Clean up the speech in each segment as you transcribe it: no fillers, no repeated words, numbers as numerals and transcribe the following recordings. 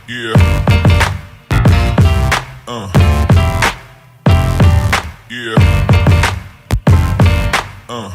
Yeah, uh, yeah, uh.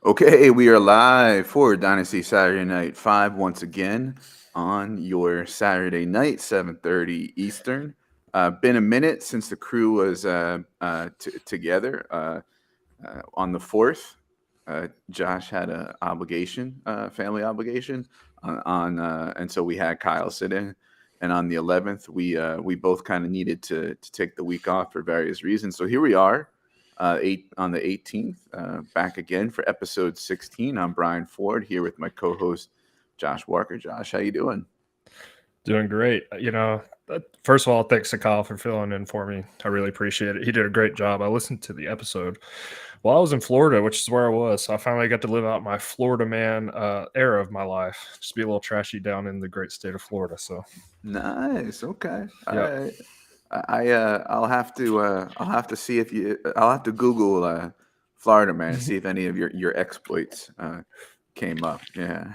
Okay, we are live for Dynasty Saturday Night 5 once again on your Saturday night, 7:30 Eastern. Been a minute since the crew was together on the 4th. Josh had a obligation, family obligation, and so we had Kyle sit in. And on the 11th, we both kind of needed to take the week off for various reasons. So here we are, on the 18th, back again for episode 16. I'm Brian Ford here with my co-host Josh Walker. Josh, how you doing? Doing great. First of all, thanks to Kyle for filling in for me. I really appreciate it. He did a great job. I listened to the episode while I was in Florida, which is where I was. So I finally got to live out my Florida man era of my life. Just be a little trashy down in the great state of Florida. So Nice. Okay. All yeah, right. I'll have to see if I'll have to Google Florida man and see if any of your exploits came up. Yeah.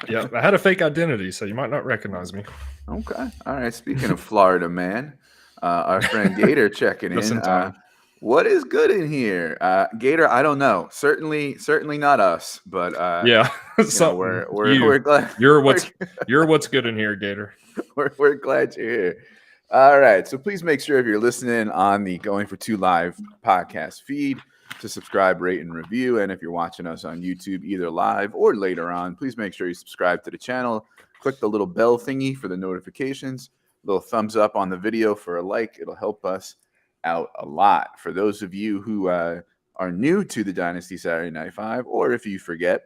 yeah. I had a fake identity, so you might not recognize me. Okay. All right. Speaking of Florida man, our friend Gator checking Just in. in time. What is good in here, Gator? I don't know. Certainly not us, but Yeah, you know something. we're glad You're we're, what's good in here, Gator. we're glad you're here. All right. So please make sure if you're listening on the Going for Two Live podcast feed to subscribe, rate, and review. And if you're watching us on YouTube, either live or later on, please make sure you subscribe to the channel. Click the little bell thingy for the notifications. Little thumbs up on the video for a like. It'll help us out a lot. For those of you who are new to the Dynasty Saturday Night 5, or if you forget,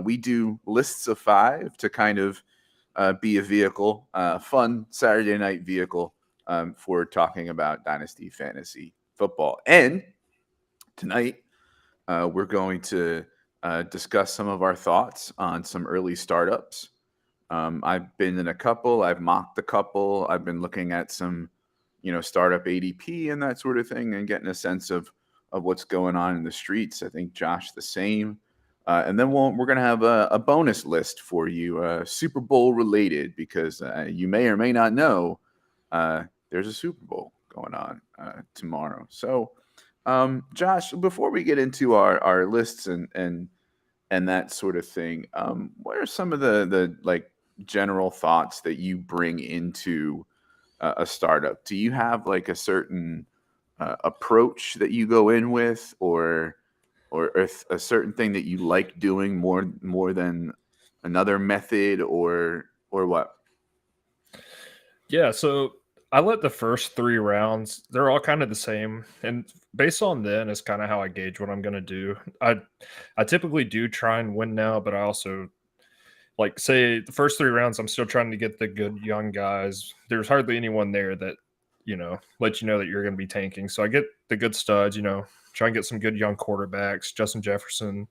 we do lists of 5 to kind of be a vehicle, fun Saturday night vehicle for talking about Dynasty Fantasy Football. And tonight, we're going to discuss some of our thoughts on some early startups. I've been in a couple, I've mocked a couple, I've been looking at some, startup ADP and that sort of thing, and getting a sense of what's going on in the streets. I think Josh the same. And then we're going to have a bonus list for you, Super Bowl related, because you may or may not know there's a Super Bowl going on tomorrow. So, Josh, before we get into our lists and that sort of thing, what are some of the like general thoughts that you bring into a startup? Do you have like a certain approach that you go in with, or if a certain thing that you like doing more than another method, or what? Yeah, so I let the first 3 rounds, they're all kind of the same. And based on then is kind of how I gauge what I'm gonna do. I typically do try and win now, but I also like say the first 3 rounds, I'm still trying to get the good young guys. There's hardly anyone there that, let you know that you're gonna be tanking. So I get the good studs, try and get some good young quarterbacks, Justin Jefferson,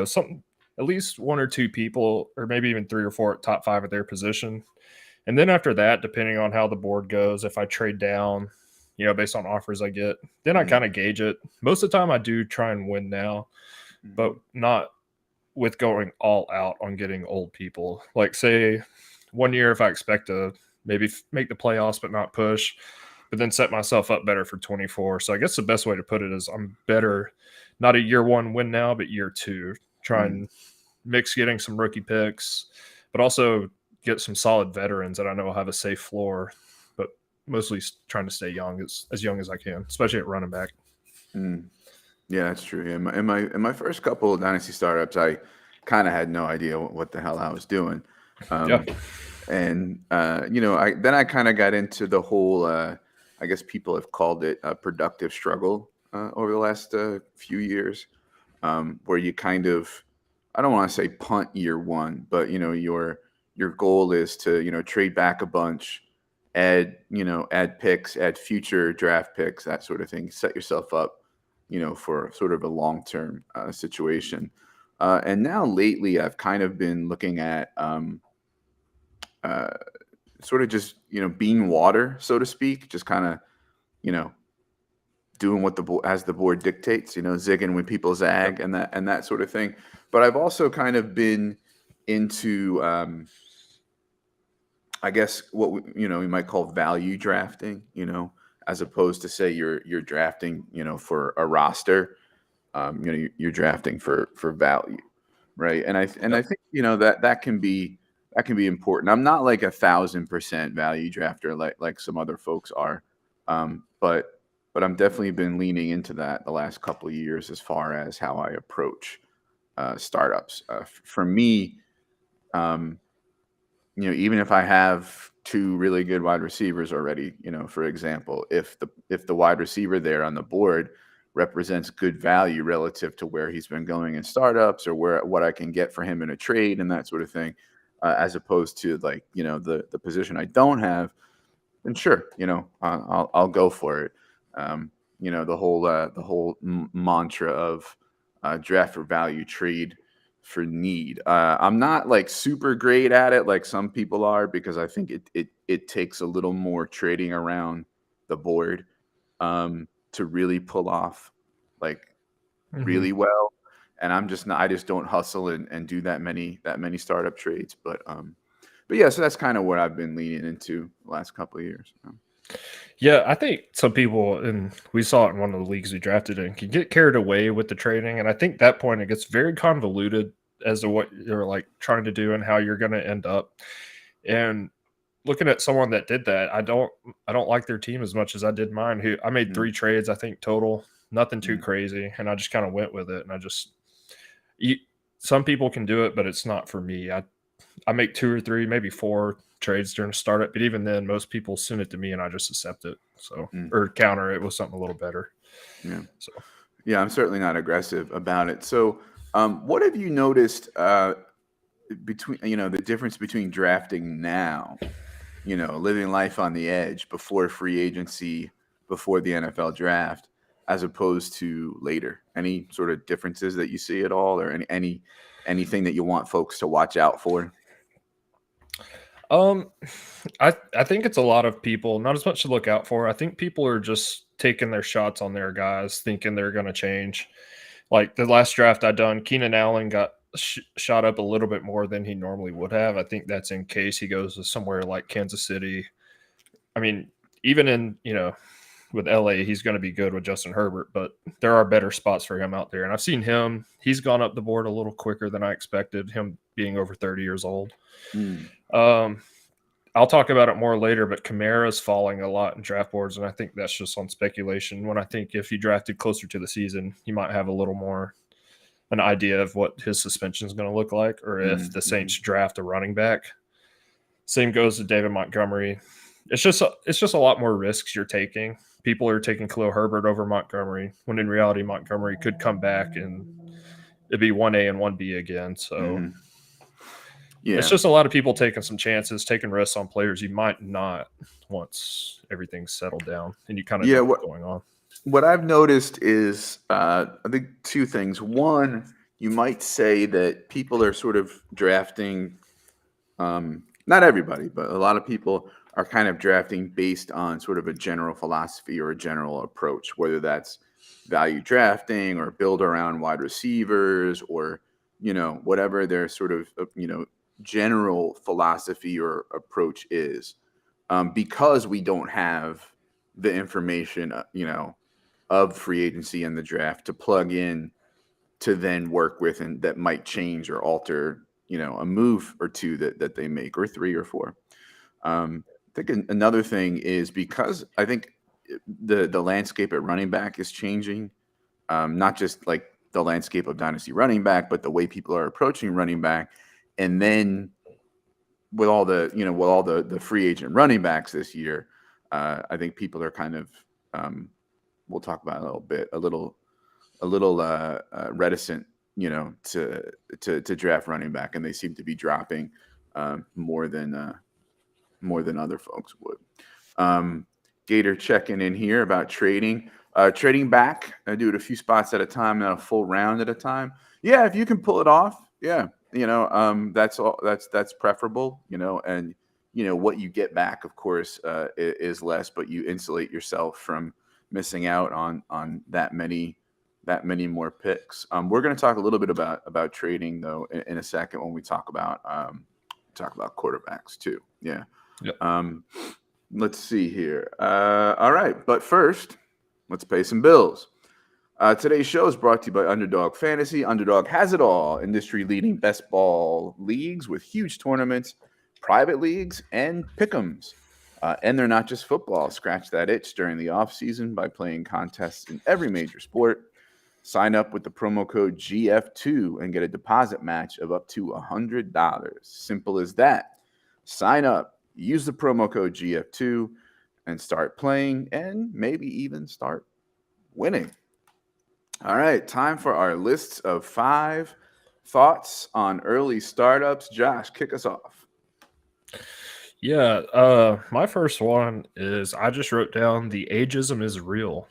something at least 1 or 2 people, or maybe even 3 or 4 top 5 at their position. And then after that, depending on how the board goes, if I trade down, based on offers I get, then I kind of gauge it. Most of the time I do try and win now, but not with going all out on getting old people. Like say 1 year, if I expect to maybe make the playoffs but not push, but then set myself up better for 24. So I guess the best way to put it is I'm better, not a year 1 win now, but year 2. Try and mix getting some rookie picks, but also get some solid veterans that I know will have a safe floor, but mostly trying to stay young, as young as I can, especially at running back. Yeah, that's true. In my first couple of dynasty startups, I kind of had no idea what the hell I was doing. Yeah. And I kind of got into the whole. I guess people have called it a productive struggle over the last few years, where you kind of, I don't want to say punt year 1, but your goal is to trade back a bunch, add picks, add future draft picks, that sort of thing, set yourself up for sort of a long-term situation. And now lately, I've kind of been looking at sort of just being water, so to speak, just kind of you know doing what as the board dictates, zigging when people Yep. zag and that sort of thing. But I've also kind of been into I guess what we might call value drafting, as opposed to say you're drafting, for a roster. You're drafting for value, right? And I Yep. think that can be important. I'm not like 1,000% value drafter like some other folks are, but I'm definitely been leaning into that the last couple of years as far as how I approach startups. For me, um, even if I have two really good wide receivers already, for example, if the wide receiver there on the board represents good value relative to where he's been going in startups or what I can get for him in a trade and that sort of thing, as opposed to like the position I don't have, then sure, I'll go for it. The whole mantra of draft for value, trade for need. I'm not like super great at it like some people are because I think it takes a little more trading around the board to really pull off like Hmm. really well. And I'm just not. I just don't hustle and do that many startup trades. But yeah, so that's kind of what I've been leaning into the last couple of years. Yeah, I think some people, and we saw it in one of the leagues we drafted in, can get carried away with the trading. And I think that point it gets very convoluted as to what you're like trying to do and how you're going to end up. And looking at someone that did that, I don't like their team as much as I did mine. Who I made 3 trades, I think total, nothing too Mm. crazy, and I just kind of went with it. And you, some people can do it, but it's not for me. I make 2 or 3, maybe 4 trades during a startup, but even then, most people send it to me and I just accept it. So Mm. or counter it with something a little better. Yeah. So Yeah, I'm certainly not aggressive about it. So, what have you noticed between the difference between drafting now, living life on the edge before free agency, before the NFL draft, as opposed to later? Any sort of differences that you see at all, or anything that you want folks to watch out for? Um, I think it's a lot of people, not as much to look out for. I think people are just taking their shots on their guys, thinking they're going to change. Like the last draft I done, Keenan Allen got shot up a little bit more than he normally would have. I think that's in case he goes to somewhere like Kansas City. I mean, even in with LA, he's going to be good with Justin Herbert, but there are better spots for him out there. And I've seen him; he's gone up the board a little quicker than I expected. Him being over 30 years old. Mm. Um, I'll talk about it more later, but Kamara's falling a lot in draft boards, and I think that's just on speculation. When I think if you drafted closer to the season, you might have a little more an idea of what his suspension is going to look like, or if the Mm-hmm. Saints draft a running back. Same goes to David Montgomery. It's just a lot more risks you're taking. People are taking Khalil Herbert over Montgomery, when in reality Montgomery could come back and it'd be 1A and 1B again. So Mm-hmm. it's Yeah. just a lot of people taking some chances, taking risks on players you might not once everything's settled down and you kind of Yeah. know What what's going on. what I've noticed is I think two things. One, you might say that people are sort of drafting. Not everybody, but a lot of people are kind of drafting based on sort of a general philosophy or a general approach, whether that's value drafting or build around wide receivers or whatever their sort of general philosophy or approach is, because we don't have the information of free agency and the draft to plug in to then work with and that might change or alter a move or two that they make, or 3 or 4. I think another thing is because I think the landscape at running back is changing, not just like the landscape of dynasty running back, but the way people are approaching running back. And then with all the free agent running backs this year, I think people are kind of we'll talk about it a little bit, a little reticent, to draft running back, and they seem to be dropping more than other folks would. Gator checking in here about trading. Trading back, I do it a few spots at a time, not a full round at a time. Yeah, if you can pull it off, yeah, that's all. That's preferable, and what you get back, of course, is less, but you insulate yourself from missing out on that many more picks. We're going to talk a little bit about trading though in a second when we talk about quarterbacks too. Yeah. Yep. Let's see here. All right, but first, let's pay some bills. Today's show is brought to you by Underdog Fantasy. Underdog has it all: industry-leading best ball leagues with huge tournaments, private leagues, and pick'ems. And they're not just football. Scratch that itch during the offseason by playing contests in every major sport. Sign up with the promo code GF2 and get a deposit match of up to $100. Simple as that. Sign up, use the promo code GF2, and start playing and maybe even start winning. All right, time for our lists of 5 thoughts on early startups. Josh, kick us off. Yeah, my first one is I just wrote down the ageism is real.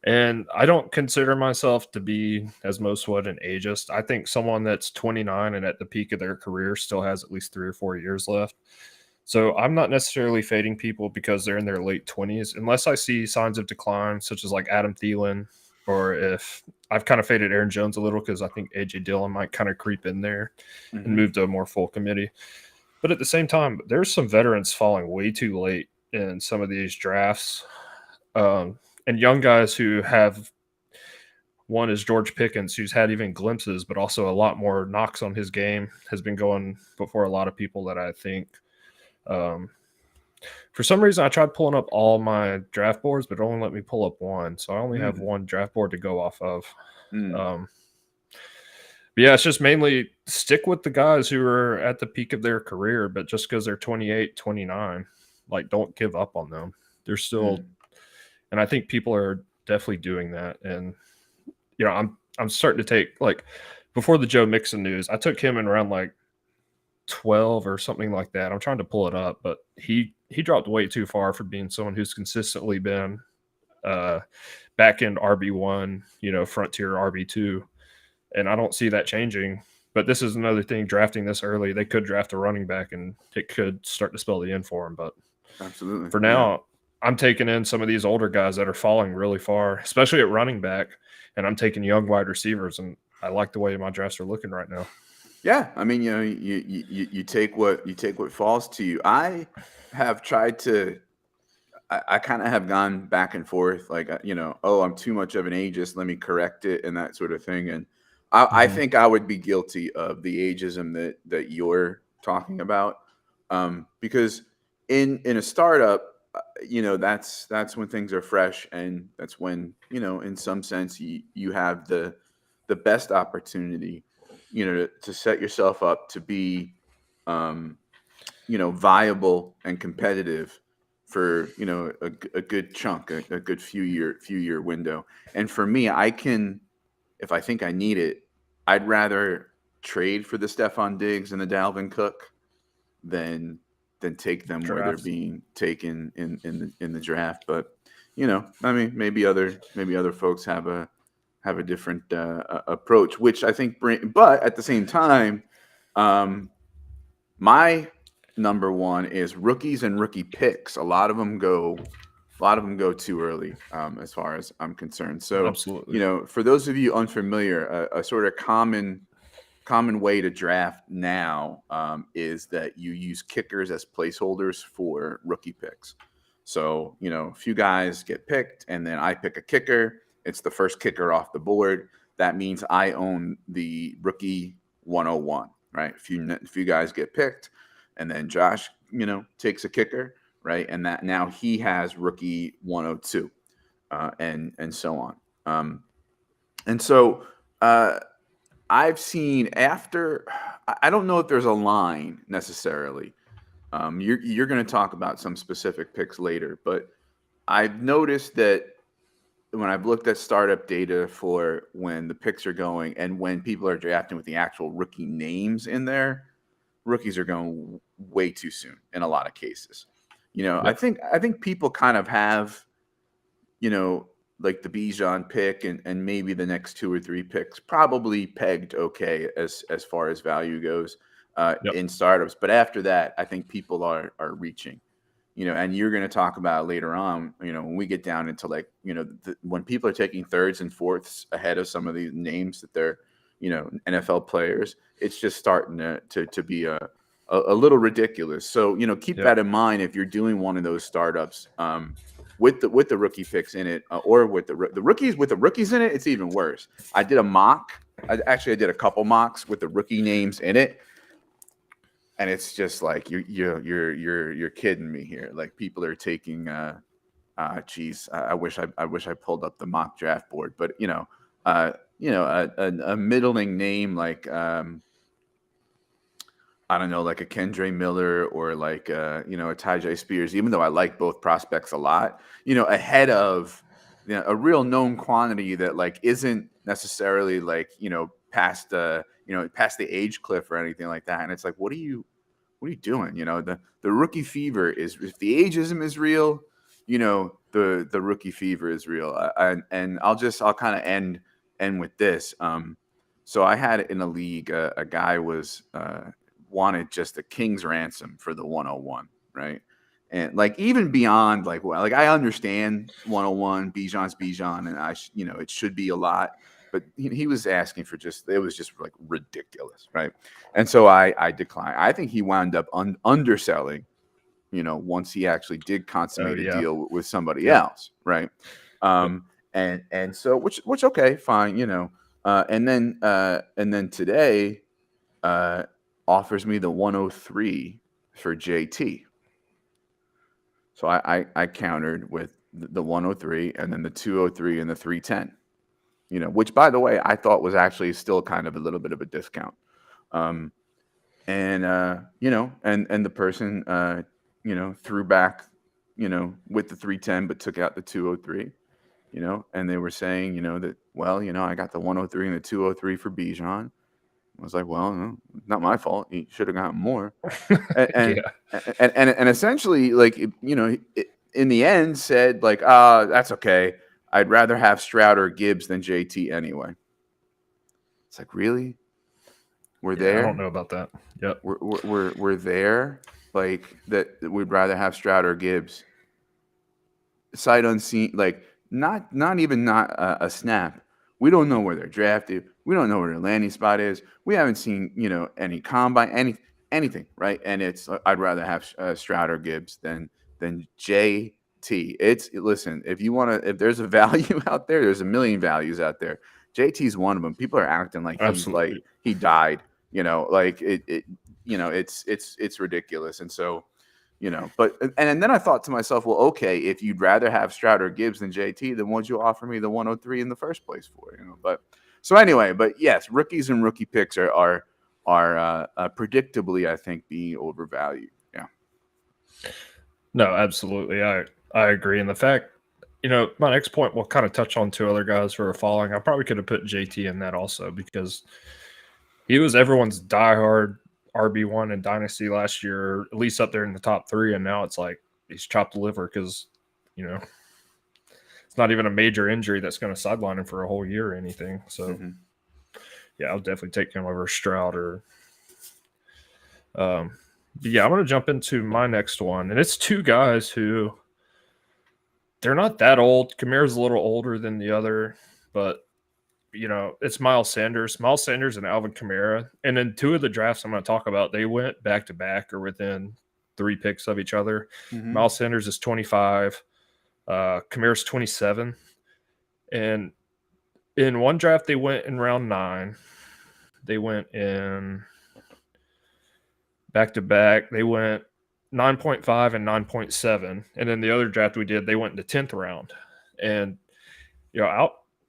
And I don't consider myself to be, as most would, an ageist. I think someone that's 29 and at the peak of their career still has at least 3 or 4 years left. So I'm not necessarily fading people because they're in their late 20s, unless I see signs of decline, such as like Adam Thielen, or if I've kind of faded Aaron Jones a little because I think A.J. Dillon might kind of creep in there and move to a more full committee. But at the same time, there's some veterans falling way too late in some of these drafts. And young guys who have, one is George Pickens, who's had even glimpses, but also a lot more knocks on his game, has been going before a lot of people that I think. For some reason, I tried pulling up all my draft boards, but it only let me pull up one. So I only have one draft board to go off of. But yeah, it's just mainly stick with the guys who are at the peak of their career, but just because they're 28, 29, like don't give up on them. They're still, and I think people are definitely doing that. And, I'm starting to take, like, before the Joe Mixon news, I took him in around like 12 or something like that. I'm trying to pull it up, but he dropped way too far for being someone who's consistently been back end RB1, frontier RB2. And I don't see that changing. But this is another thing, drafting this early, they could draft a running back and it could start to spell the end for him. But absolutely, for now, I'm taking in some of these older guys that are falling really far, especially at running back. And I'm taking young wide receivers. And I like the way my drafts are looking right now. Yeah, I mean, you take what falls to you. I have tried to. I kind of have gone back and forth, like, I'm too much of an ageist. Let me correct it and that sort of thing. And I think I would be guilty of the ageism that you're talking about, because in a startup, that's when things are fresh, and that's when in some sense you have the best opportunity, to set yourself up to be, viable and competitive for a good chunk, a good few year window. And for me, if I think I need it, I'd rather trade for the Stephon Diggs and the Dalvin Cook than take them where they're being taken in the draft. But I mean, maybe other folks have a different approach, which I think but at the same time, my number one is rookies and rookie picks. A lot of them go too early, as far as I'm concerned. So, absolutely, for those of you unfamiliar, a sort of common way to draft now is that you use kickers as placeholders for rookie picks. So, a few guys get picked, and then I pick a kicker. It's the first kicker off the board. That means I own the rookie 101, right? A few guys get picked, and then Josh, takes a kicker, right? And that now he has rookie 102, and so on. And so I've seen after, I don't know if there's a line necessarily. You're going to talk about some specific picks later, but I've noticed that when I've looked at startup data for when the picks are going and when people are drafting with the actual rookie names in there, rookies are going way too soon in a lot of cases. I think people kind of have like the Bijan pick and maybe the next 2 or 3 picks probably pegged okay as far as value goes Yep. in startups. But after that, I think people are reaching. And you're going to talk about later on, when we get down into like, when people are taking thirds and fourths ahead of some of these names that they're, NFL players, it's just starting to be a little ridiculous. So, keep that in mind if you're doing one of those startups with the rookie picks in it, or with the rookies in it. It's even worse. I did a mock. I did a couple mocks with the rookie names in it. And it's just like you're kidding me here. Like people are taking geez, I wish I pulled up the mock draft board, but a middling name like I don't know, like a Kendre Miller or like a Tajay Spears, even though I like both prospects a lot, ahead of a real known quantity that like isn't necessarily like, past the age cliff or anything like that. And it's like, what are you doing? The rookie fever is, if the ageism is real, the rookie fever is real. And I'll kind of end with this. So I had in a league, a guy was wanted just a king's ransom for the 101, right? And like even beyond like, well, like I understand 101, Bijan's Bijan, and it should be a lot. But he was asking for it was just like ridiculous, right? And so I declined. I think he wound up underselling, once he actually did consummate a deal with somebody else, right? And so which okay, fine, and then today offers me the 103 for JT. So I countered with the 103 and then the 203 and the 310. Which by the way, I thought was actually still kind of a little bit of a discount. And the person, threw back, with the 310, but took out the 203, and they were saying, that, well, I got the 103 and the 203 for Bijan. I was like, well, no, not my fault. He should have gotten more. And essentially, like, in the end said like, that's okay. I'd rather have Stroud or Gibbs than JT anyway. It's like, really? We're there? I don't know about that. Yep. We're there. Like that we'd rather have Stroud or Gibbs. Sight unseen, like not a snap. We don't know where they're drafted. We don't know where their landing spot is. We haven't seen, any combine, anything, right? And it's I'd rather have Stroud or Gibbs than JT. Listen, if there's a value out there, there's a million values out there. JT's one of them. People are acting like he died. Like it's ridiculous. And so, but and then I thought to myself, well, okay, if you'd rather have Stroud or Gibbs than JT, then what'd you offer me the 103 in the first place for? But so anyway, but yes, rookies and rookie picks are predictably, I think, being overvalued. Yeah. No, absolutely. I agree. And the fact, my next point will kind of touch on two other guys who are falling. I probably could have put JT in that also because he was everyone's diehard RB1 in Dynasty last year, at least up there in the top 3. And now it's like he's chopped liver because, it's not even a major injury that's going to sideline him for a whole year or anything. So, yeah, I'll definitely take him over Stroud or yeah, I'm going to jump into my next one. And it's two guys who they're not that old. Kamara's a little older than the other, but it's Miles Sanders and Alvin Kamara. And then two of the drafts I'm going to talk about, they went back to back or within 3 picks of each other. Miles Sanders is 25. Kamara's 27. And in one draft, they went in round 9. They went in back to back. They went 9.5 and 9.7. And then the other draft we did, they went in the 10th round. And,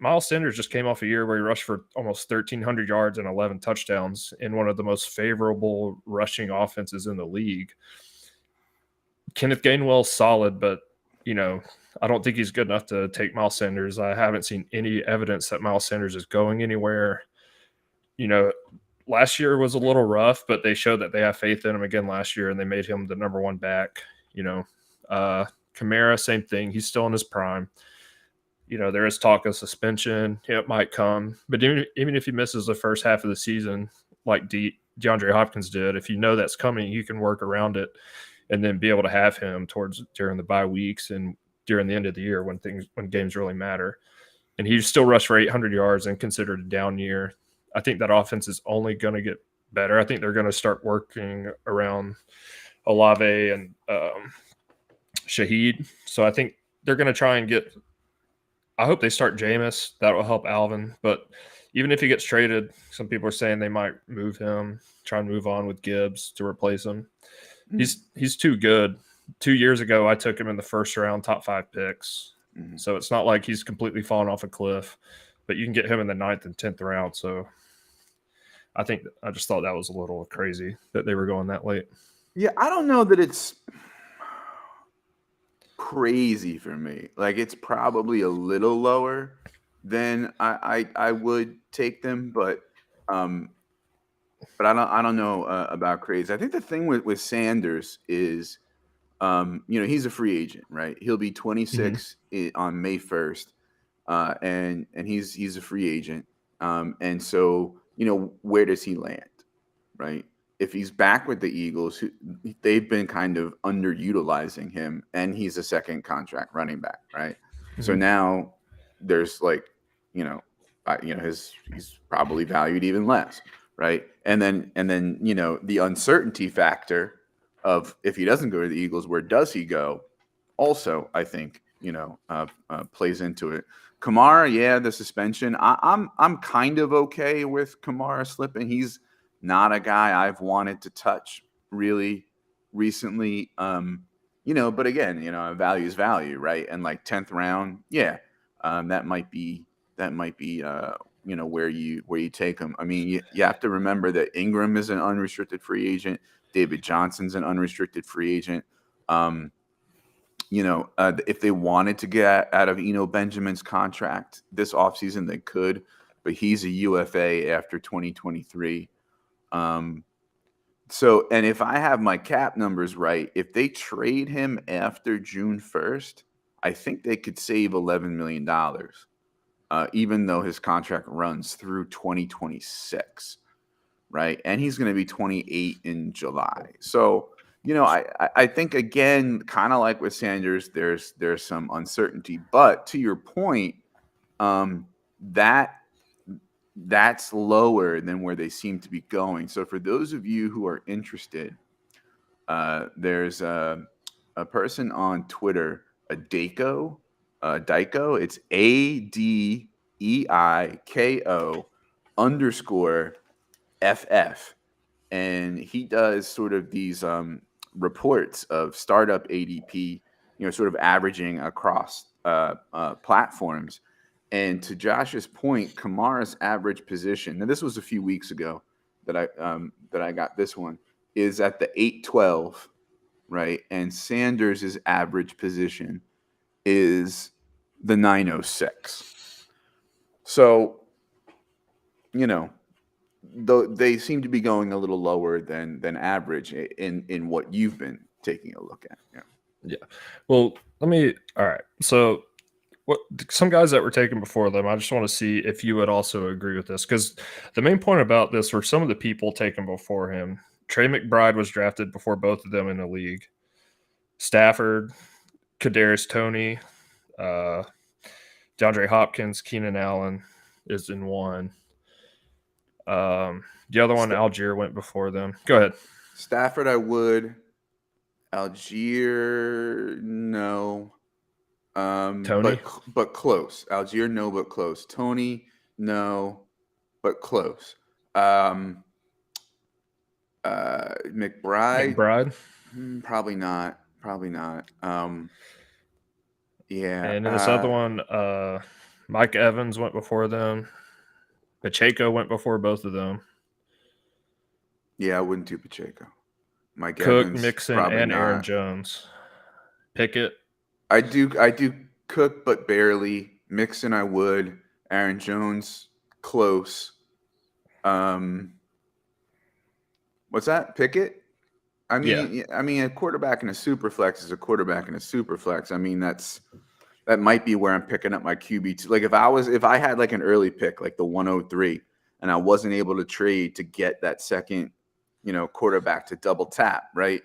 Miles Sanders just came off a year where he rushed for almost 1,300 yards and 11 touchdowns in one of the most favorable rushing offenses in the league. Kenneth Gainwell's solid, but, I don't think he's good enough to take Miles Sanders. I haven't seen any evidence that Miles Sanders is going anywhere. Last year was a little rough, but they showed that they have faith in him again last year, and they made him the number 1 back. Kamara, same thing. He's still in his prime. There is talk of suspension. It might come. But even if he misses the first half of the season, like DeAndre Hopkins did, if you know that's coming, you can work around it and then be able to have him during the bye weeks and during the end of the year when games really matter. And he still rushed for 800 yards and considered a down year. I think that offense is only going to get better. I think they're going to start working around Olave and Shaheed. So I think they're going to try and get – I hope they start Jameis. That will help Alvin. But even if he gets traded, some people are saying they might move him, try and move on with Gibbs to replace him. He's too good. 2 years ago, I took him in the first round, top 5 picks. So it's not like he's completely fallen off a cliff. But you can get him in the 9th and 10th round. So I just thought that was a little crazy that they were going that late. Yeah, I don't know that it's crazy for me. Like, it's probably a little lower than I would take them, but I don't know about crazy. I think the thing with Sanders is, he's a free agent, right? He'll be 26 on May 1st, and he's a free agent, and so where does he land, right? If he's back with the Eagles, they've been kind of underutilizing him, and he's a second contract running back, right? So now there's he's probably valued even less, right? And then the uncertainty factor of if he doesn't go to the Eagles, where does he go? Also, I think plays into it. Kamara, yeah, the suspension. I'm kind of okay with Kamara slipping. He's not a guy I've wanted to touch really recently. But again, value is value, right? And like 10th round, yeah, that might be where you take him. I mean, you have to remember that Ingram is an unrestricted free agent. David Johnson's an unrestricted free agent. If they wanted to get out of Eno Benjamin's contract this offseason, they could, but he's a UFA after 2023. And if I have my cap numbers right, if they trade him after June 1st, I think they could save $11 million, even though his contract runs through 2026, right? And he's going to be 28 in July. So, I think, again, kind of like with Sanders, there's some uncertainty. But to your point, that's lower than where they seem to be going. So for those of you who are interested, there's a person on Twitter, Daiko. It's ADEIKO_FF. And he does sort of these reports of startup ADP, sort of averaging across platforms. And to Josh's point, Kamara's average position, now this was a few weeks ago that I got this one, is at the 812, right? And Sanders' average position is the 906. So, though they seem to be going a little lower than average in what you've been taking a look at. Yeah. Well, all right. So some guys that were taken before them, I just want to see if you would also agree with this, because the main point about this were some of the people taken before him. Trey McBride was drafted before both of them in the league. Stafford, Kadarius Toney, DeAndre Hopkins, Keenan Allen is in one. The other one, Algier, went before them. Go ahead. Stafford, I would. Algier, no. Toney, but close. Algier, no, but close. Toney, no, but close. McBride, probably not. Yeah. And then this other one, Mike Evans went before them. Pacheco went before both of them. Yeah, I wouldn't do Pacheco. Mike Cook, Evans, Mixon, and not. Aaron Jones. Pickett. I do Cook, but barely. Mixon, I would. Aaron Jones, close. What's that? Pickett? I mean, a quarterback in a super flex is a quarterback in a super flex. I mean, that's that might be where I'm picking up my QB2. Like if I had like an early pick, like the 103, and I wasn't able to trade to get that second, quarterback to double tap, right?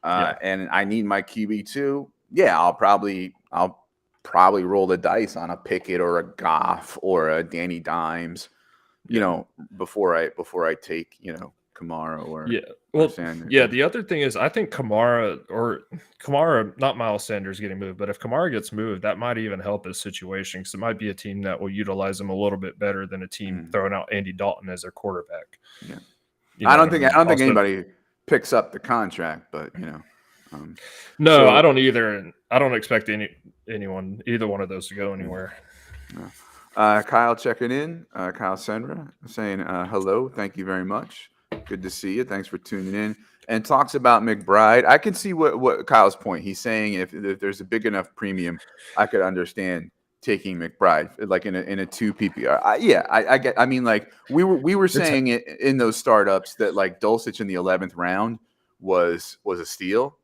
And I need my QB2. Yeah, I'll probably roll the dice on a Pickett or a Goff or a Danny Dimes, before I take, Kamara or Sanders. Yeah. The other thing is, I think Kamara, not Miles Sanders getting moved, but if Kamara gets moved, that might even help his situation because it might be a team that will utilize him a little bit better than a team throwing out Andy Dalton as their quarterback. Yeah, I don't think anybody picks up the contract, but no, I don't either, and I don't expect either one of those to go anywhere. Kyle checking in. Kyle Senra saying hello. Thank you very much. Good to see you. Thanks for tuning in. And talks about McBride. I can see what Kyle's point. He's saying if there's a big enough premium, I could understand taking McBride like in a 2 PPR. I get. I mean, like we were saying it in those startups that like Dulcich in the 11th round was a steal.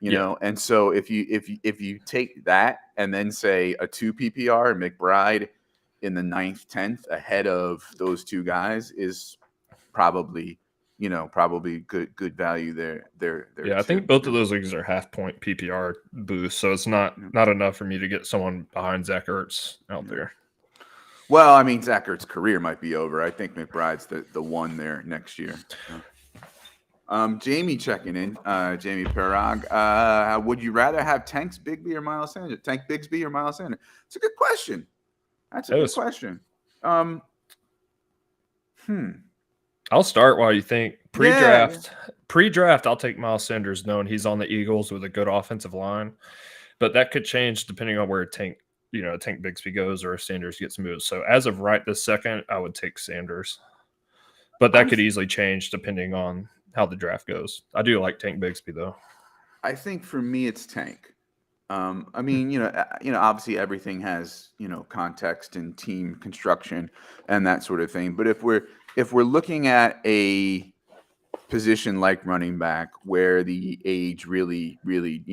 And so if you take that and then say a 2 PPR and McBride in the 9th, 10th ahead of those two guys is probably good value there. Yeah, I think both of those leagues are half point PPR boost, so it's not enough for me to get someone behind Zach Ertz out there. Well, I mean, Zach Ertz's career might be over. I think McBride's the one there next year. Jamie checking in. Jamie Parag. Would you rather have Tank Bigsby or Miles Sanders? Tank Bigsby or Miles Sanders? It's a good question. That's a good question. I'll start while you think. Pre-draft, I'll take Miles Sanders, knowing he's on the Eagles with a good offensive line. But that could change depending on where Tank Bigsby goes or if Sanders gets moved. So as of right this second, I would take Sanders. But that could easily change depending on how the draft goes. I do like Tank Bigsby though. I think for me it's Tank. I mean, obviously everything has, context and team construction and that sort of thing. But if we're looking at a position like running back where the age really, really,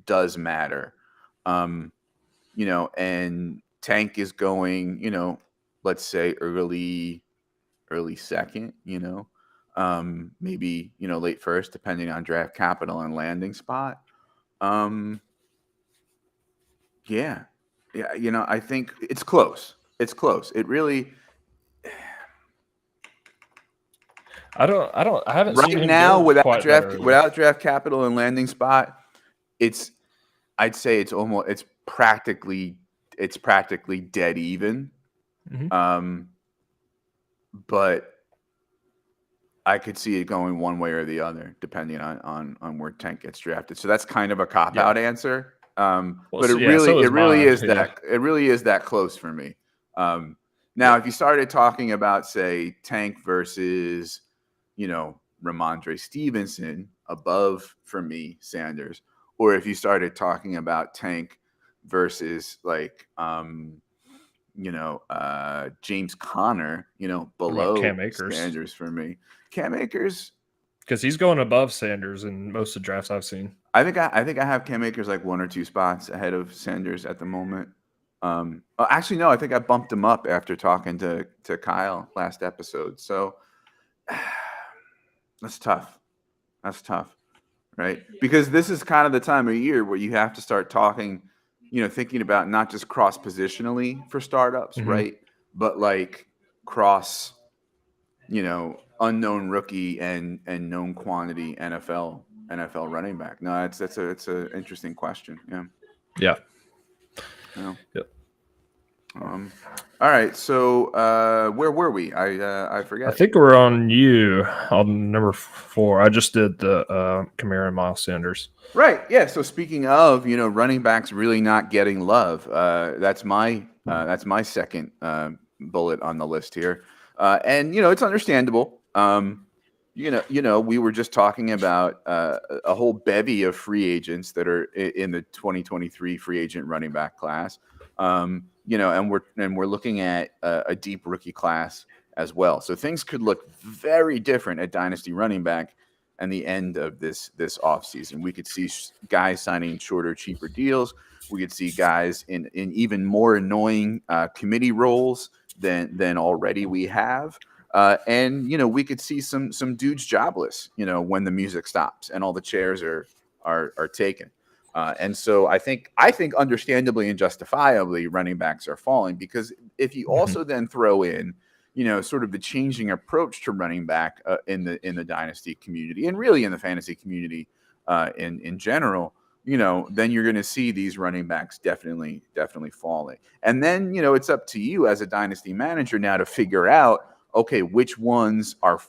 does matter, and Tank is going, let's say early second, maybe, late first, depending on draft capital and landing spot. Yeah. I think it's close. It really. I haven't right seen him now without draft draft capital and landing spot. I'd say it's practically dead even. Mm-hmm. But I could see it going one way or the other depending on where Tank gets drafted. So that's kind of a cop-out answer. But it really is that close for me. Now, if you started talking about, say, Tank versus, Ramondre Stevenson above, for me, Sanders, or if you started talking about Tank versus like, James Conner, below Cam Akers. Sanders for me. Cam Akers, because he's going above Sanders in most of the drafts I've seen. I think I have Cam Akers like 1 or 2 spots ahead of Sanders at the moment. Actually, no, I think I bumped him up after talking to Kyle last episode. So that's tough. Right? Because this is kind of the time of year where you have to start talking, thinking about not just cross positionally for startups, Mm-hmm. right? But like cross, unknown rookie and known quantity NFL running back. No, it's an interesting question. Yeah. Yep. All right. So where were we? I forget. I think we're on number 4. I just did the Kamara and Miles Sanders. Right. Yeah. So speaking of, running backs really not getting love. That's my second bullet on the list here. And it's understandable. We were just talking about a whole bevy of free agents that are in the 2023 free agent running back class. And we're looking at a deep rookie class as well. So things could look very different at Dynasty running back and the end of this offseason. We could see guys signing shorter, cheaper deals. We could see guys in even more annoying committee roles than already we have. And we could see some dudes jobless, when the music stops and all the chairs are taken. And so I think understandably and justifiably running backs are falling, because if you also then throw in, sort of the changing approach to running back in the dynasty community and really in the fantasy community in general, then you're going to see these running backs definitely falling. And then, it's up to you as a dynasty manager now to figure out, okay, which ones are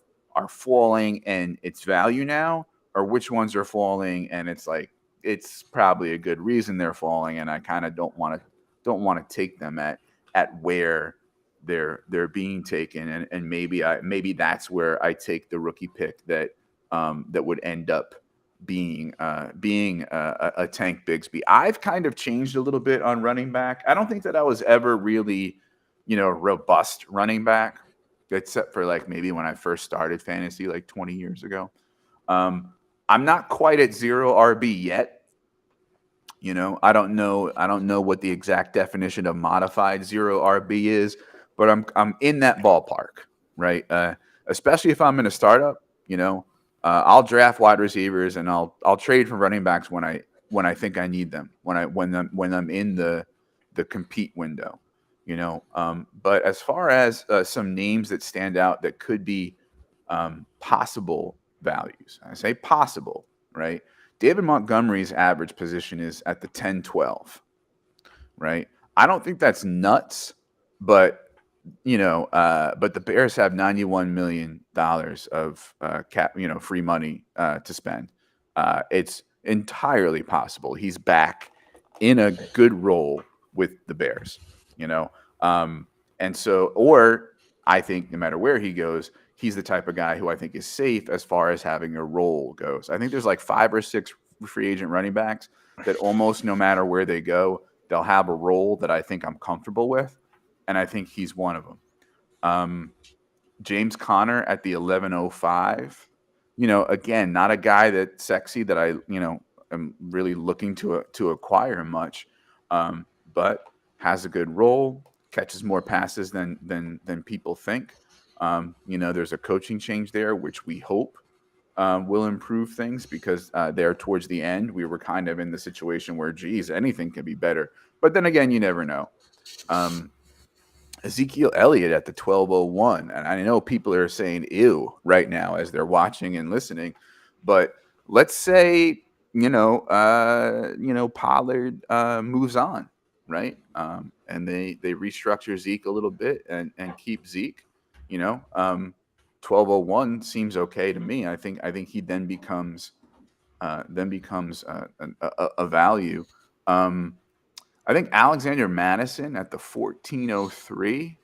falling and it's value now, or which ones are falling and it's like, it's probably a good reason they're falling, and I kind of don't want to take them at where they're being taken, and maybe that's where I take the rookie pick that would end up being a Tank Bigsby. I've kind of changed a little bit on running back. I don't think that I was ever really, robust running back, except for like maybe when I first started fantasy like 20 years ago. I'm not quite at 0 RB yet. I don't know what the exact definition of modified 0 RB is, but I'm in that ballpark, right? Especially if I'm in a startup, I'll draft wide receivers and I'll trade for running backs when I think I need them, when I'm in the compete window, But as far as some names that stand out that could be possible values, I say possible, right? David Montgomery's average position is at the 10-12, right? I don't think that's nuts, but but the Bears have $91 million of cap, free money to spend. It's entirely possible he's back in a good role with the Bears, and so, or I think no matter where he goes, he's the type of guy who I think is safe as far as having a role goes. I think there's like 5 or 6 free agent running backs that almost no matter where they go, they'll have a role that I think I'm comfortable with. And I think he's one of them. James Conner at the 1105, again, not a guy that's sexy that I, am really looking to acquire much, but has a good role, catches more passes than people think. There's a coaching change there, which we hope will improve things, because there towards the end, we were kind of in the situation where, geez, anything can be better. But then again, you never know. Ezekiel Elliott at the 1201. And I know people are saying ew right now as they're watching and listening, but let's say, Pollard moves on, right? And they restructure Zeke a little bit and keep Zeke, 1201 seems okay to me. I think he then becomes a value. I think Alexander Madison at the 1403.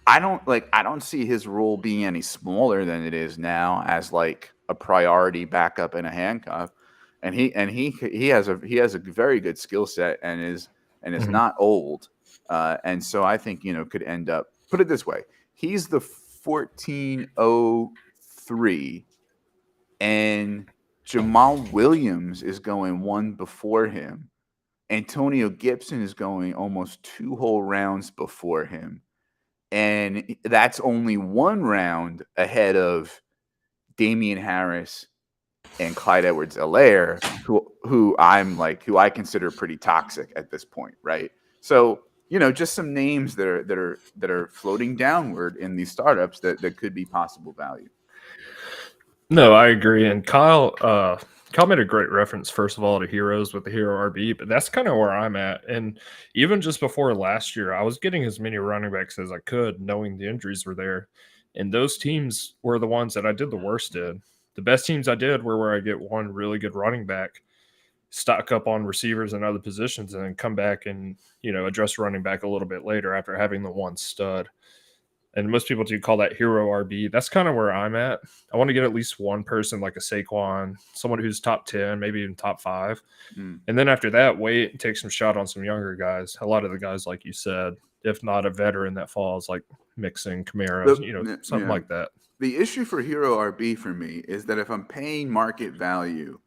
I don't see his role being any smaller than it is now as like a priority backup in a handcuff. And he has a very good skill set and is not old. And so I think, could end up, put it this way. He's the 1403 and Jamal Williams is going one before him. Antonio Gibson is going almost 2 whole rounds before him. And that's only 1 round ahead of Damian Harris and Clyde Edwards-Helaire, who I consider pretty toxic at this point, right? So, just some names that are floating downward in these startups that could be possible value. No, I agree. And Kyle made a great reference, first of all, to heroes with the hero RB, but that's kind of where I'm at. And even just before last year, I was getting as many running backs as I could, knowing the injuries were there. And those teams were the ones that I did the worst in. The best teams I did were where I get one really good running back, stock up on receivers and other positions, and then come back and, address running back a little bit later after having the one stud. And most people do call that hero RB. That's kind of where I'm at. I want to get at least one person like a Saquon, someone who's top 10, maybe even top 5. And then after that, wait and take some shot on some younger guys. A lot of the guys, like you said, if not a veteran that falls, like Mixon, Kamara, something like that. The issue for hero RB for me is that if I'm paying market value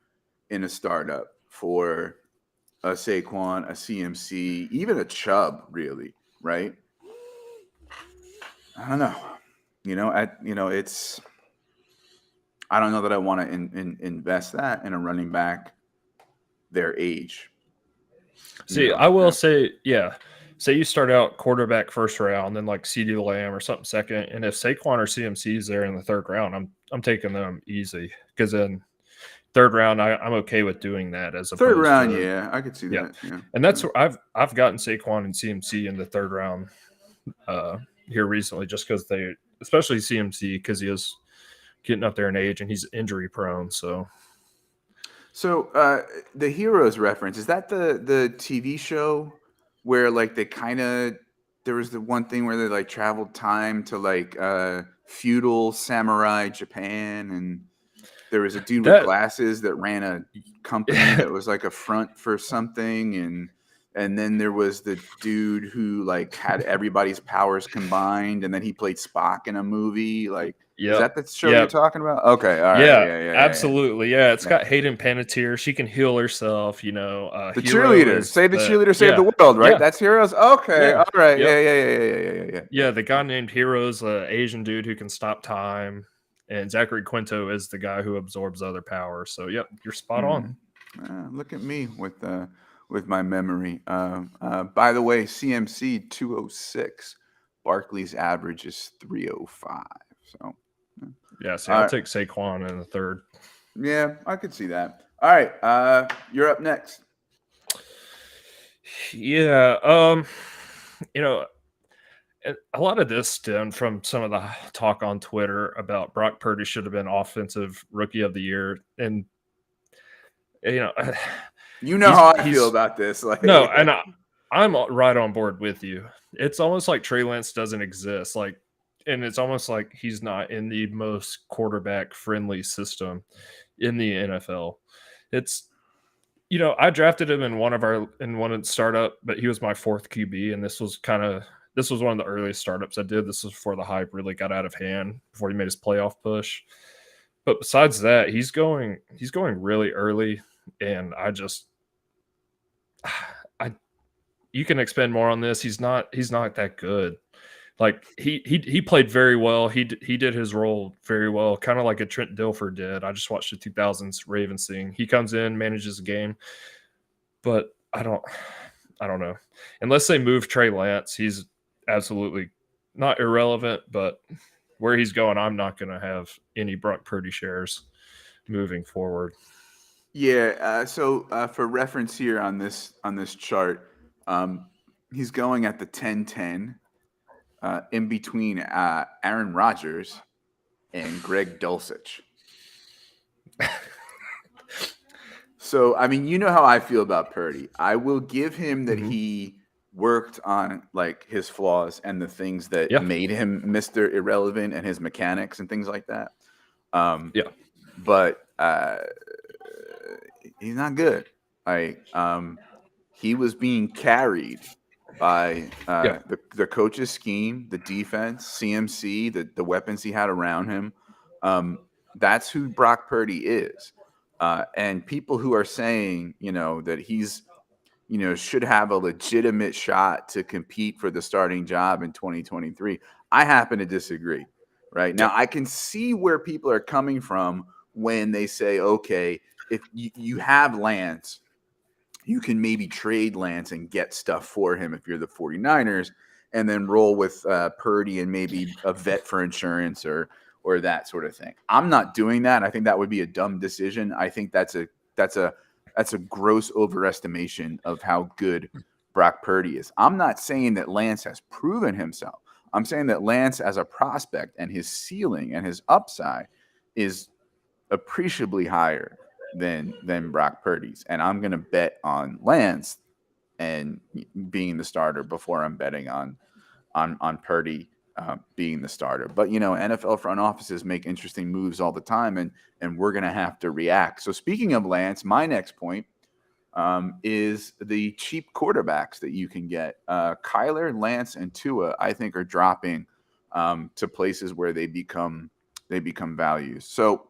in a startup for a Saquon, a CMC, even a Chubb, really, right? I don't know. It's. I don't know that I want to invest that in a running back their age. See, I will say, yeah. Say you start out quarterback first round, then like CeeDee Lamb or something second, and if Saquon or CMC is there in the third round, I'm taking them easy because then third round I'm okay with doing that as third round. to, Yeah, I could see that. Yeah, and that's where I've gotten Saquon and CMC in the third round here recently, just because they, especially CMC, because he is getting up there in age and he's injury prone. So the Heroes reference, is that the TV show where like they kind of, there was the one thing where they like traveled time to like feudal samurai Japan, and there was a dude with glasses that ran a company that was like a front for something, and then there was the dude who like had everybody's powers combined, and then he played Spock in a movie. Like, is that the show you're talking about? Okay, all right, yeah, absolutely, yeah. It's got Hayden Panettiere. She can heal herself. The cheerleader, the cheerleader saved the world, right? That's Heroes. Okay, all right, yeah. Yeah, the guy named Heroes, an Asian dude who can stop time. And Zachary Quinto is the guy who absorbs other powers. So, yep, you're spot on. Look at me with my memory. By the way, CMC 206. Barkley's average is 305. So, yeah. So I'll take Saquon in the third. Yeah, I could see that. All right, you're up next. Yeah. A lot of this stemmed from some of the talk on Twitter about Brock Purdy should have been offensive rookie of the year. And, how I feel about this. Like, no, and I'm right on board with you. It's almost like Trey Lance doesn't exist. Like, and it's almost like he's not in the most quarterback friendly system in the NFL. It's, I drafted him in one of the startup, but he was my fourth QB. And this was one of the earliest startups I did. This was before the hype really got out of hand, before he made his playoff push. But besides that, he's going really early, and you can expend more on this. He's not that good. Like he played very well. He did his role very well, kind of like a Trent Dilfer did. I just watched the 2000s Ravens thing. He comes in, manages the game, but I don't know. Unless they move Trey Lance, he's absolutely not irrelevant, but where he's going, I'm not going to have any Brock Purdy shares moving forward. Yeah. So for reference here on this chart, he's going at the 10-10 in between Aaron Rodgers and Greg Dulcich. So, I mean, how I feel about Purdy. I will give him that he worked on like his flaws and the things that made him Mr. Irrelevant and his mechanics and things like that. But he's not good. He was being carried by the coach's scheme, the defense, CMC, the weapons he had around him. That's who Brock Purdy is. And people who are saying, that he's, should have a legitimate shot to compete for the starting job in 2023. I happen to disagree. Right now, I can see where people are coming from when they say, okay, if you have Lance, you can maybe trade Lance and get stuff for him if you're the 49ers, and then roll with Purdy and maybe a vet for insurance or that sort of thing. I'm not doing that. I think that would be a dumb decision. I think that's a gross overestimation of how good Brock Purdy is. I'm not saying that Lance has proven himself. I'm saying that Lance as a prospect and his ceiling and his upside is appreciably higher than Brock Purdy's. And I'm going to bet on Lance and being the starter before I'm betting on Purdy being the starter. But, NFL front offices make interesting moves all the time, and we're going to have to react. So speaking of Lance, my next point is the cheap quarterbacks that you can get. Kyler, Lance, and Tua, I think, are dropping to places where they become values. So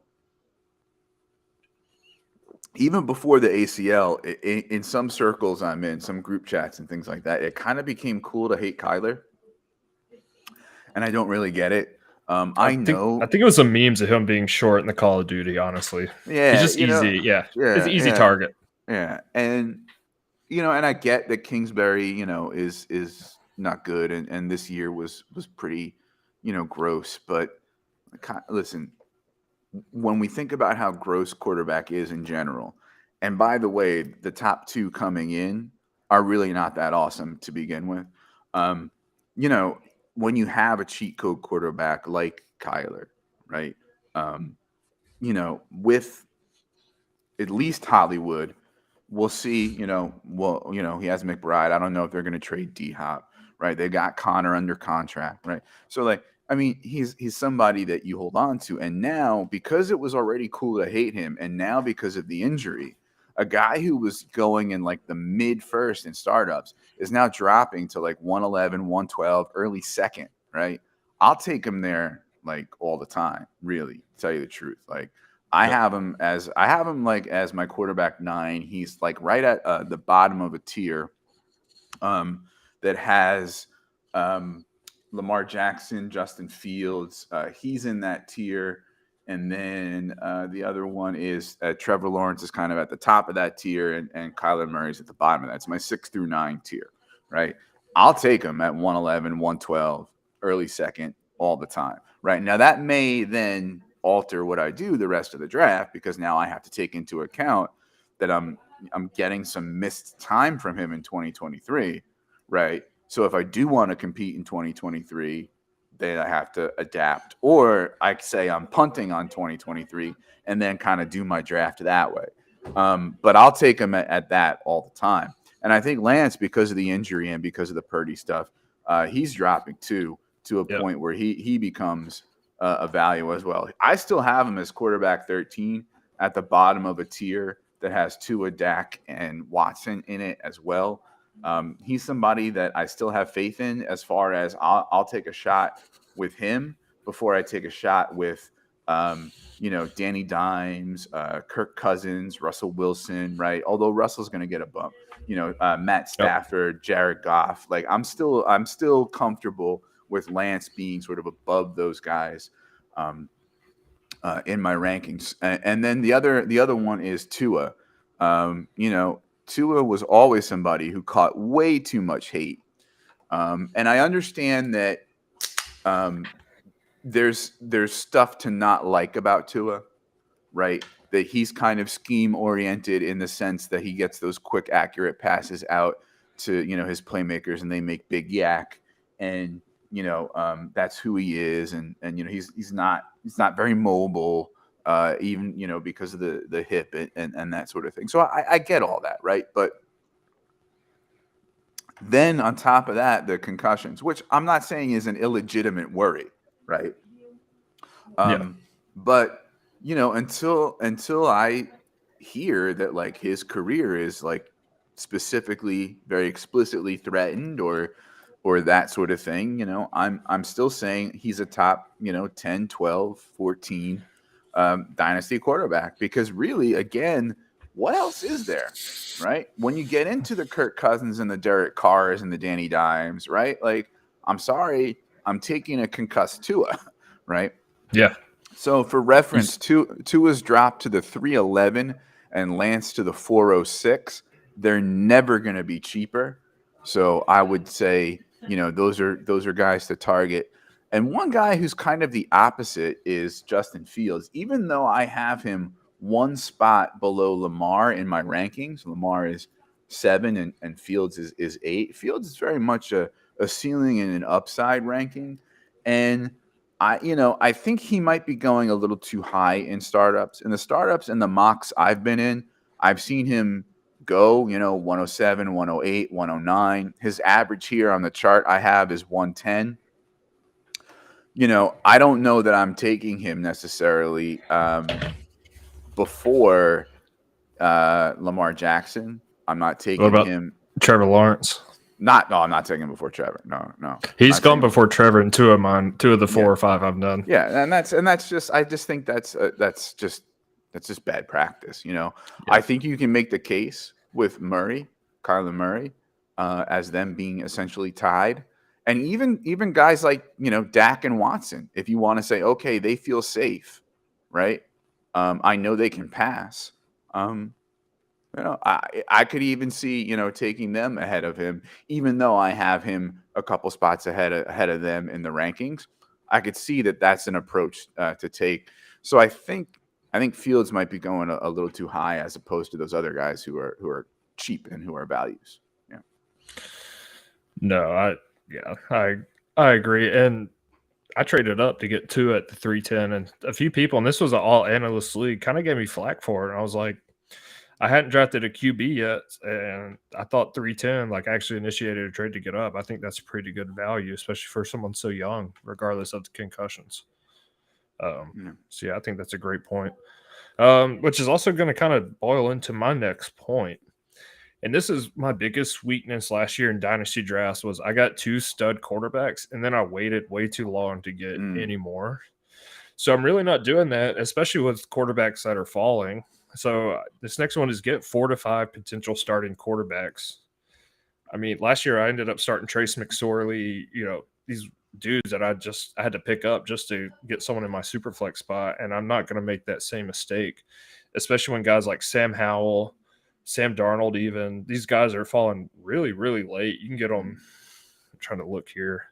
even before the ACL, in some circles I'm in, some group chats and things like that, it kind of became cool to hate Kyler, and I don't really get it. I I know, think it was some memes of him being short in the Call of Duty. Honestly, he's yeah, just easy. Yeah, it's an easy yeah, target. yeah, and and I get that Kingsbury, is not good, and this year was pretty, gross. But listen, when we think about how gross quarterback is in general, and by the way, the top two coming in are really not that awesome to begin with. Um, you know, when you have a cheat code quarterback like Kyler, right? Um, with at least Hollywood, we'll see. He has McBride. I don't know if they're going to trade D Hop, right? They got Connor under contract, right? So, like, I mean, he's somebody that you hold on to, and now because it was already cool to hate him, and now because of the injury, a guy who was going in like the mid first in startups is now dropping to like 111, 112, early second, right? I'll take him there like all the time, really, to tell you the truth. Like, I Yep. have him like as my quarterback 9. He's like right at the bottom of a tier that has Lamar Jackson, Justin Fields. He's in that tier. And then the other one is Trevor Lawrence is kind of at the top of that tier, and Kyler Murray's at the bottom of that. It's my 6 through 9 tier, right? I'll take him at 111, 112, early second all the time, right? Now, that may then alter what I do the rest of the draft, because now I have to take into account that I'm getting some missed time from him in 2023, right? So if I do want to compete in 2023, then I have to adapt, or I say I'm punting on 2023 and then kind of do my draft that way. But I'll take him at that all the time. And I think Lance, because of the injury and because of the Purdy stuff, he's dropping too, to a Yep. point where he becomes a value as well. I still have him as quarterback 13 at the bottom of a tier that has Tua, Dak, and Watson in it as well. He's somebody that I still have faith in, as far as I'll take a shot with him before I take a shot with, Danny Dimes, Kirk Cousins, Russell Wilson, right? Although Russell's going to get a bump, Matt Stafford, Jared Goff. Like, I'm still comfortable with Lance being sort of above those guys in my rankings. And then the other one is Tua. Tua was always somebody who caught way too much hate. And I understand that there's stuff to not like about Tua, right? That he's kind of scheme oriented in the sense that he gets those quick, accurate passes out to, his playmakers, and they make big yak. And, that's who he is. And he's not very mobile, even, because of the hip and that sort of thing. So I get all that, right? But then on top of that, the concussions, which I'm not saying is an illegitimate worry, right? But until I hear that like his career is like specifically very explicitly threatened or that sort of thing, I'm still saying he's a top 10, 12, 14 dynasty quarterback, because really, again, what else is there, right? When you get into the Kirk Cousins and the Derek Carrs and the Danny Dimes, right? Like, I'm sorry, I'm taking a concussed Tua, right? Yeah. So for reference, Tua's dropped to the 311 and Lance to the 406. They're never going to be cheaper. So I would say, those are guys to target. And one guy who's kind of the opposite is Justin Fields. Even though I have him one spot below Lamar in my rankings, Lamar is 7 and Fields is 8. Fields is very much a ceiling and an upside ranking. And I think he might be going a little too high in startups. In the startups and the mocks I've been in, I've seen him go, 107, 108, 109. His average here on the chart I have is 110. I don't know that I'm taking him necessarily before Lamar Jackson. I'm not What taking about him. Trevor Lawrence? I'm not taking him before Trevor. No. He's gone before Trevor in two of the 4 or 5 I've done. Yeah, and that's just I just think that's just That's just bad practice. Yeah. I think you can make the case with Kyler Murray, as them being essentially tied. And even guys like, Dak and Watson, if you want to say, okay, they feel safe, right? I know they can pass. I could even see, taking them ahead of him, even though I have him a couple spots ahead of them in the rankings. I could see that that's an approach to take. So I think Fields might be going a little too high as opposed to those other guys who are cheap and who are values. Yeah. No, I agree. And I traded up to get 2 at the 310, and a few people, and this was an all analyst league, kind of gave me flack for it. And I was like, I hadn't drafted a QB yet, and I thought 310, like, actually initiated a trade to get up. I think that's pretty good value, especially for someone so young, regardless of the concussions. So yeah, I think that's a great point. Which is also going to kind of boil into my next point. And this is my biggest weakness last year in Dynasty drafts was I got 2 stud quarterbacks, and then I waited way too long to get any more. So I'm really not doing that, especially with quarterbacks that are falling. So this next one is get 4 to 5 potential starting quarterbacks. I mean, last year I ended up starting Trace McSorley, these dudes that I had to pick up just to get someone in my super flex spot. And I'm not going to make that same mistake, especially when guys like Sam Howell, Sam Darnold, even these guys are falling really, really late. You can get them. I'm trying to look here.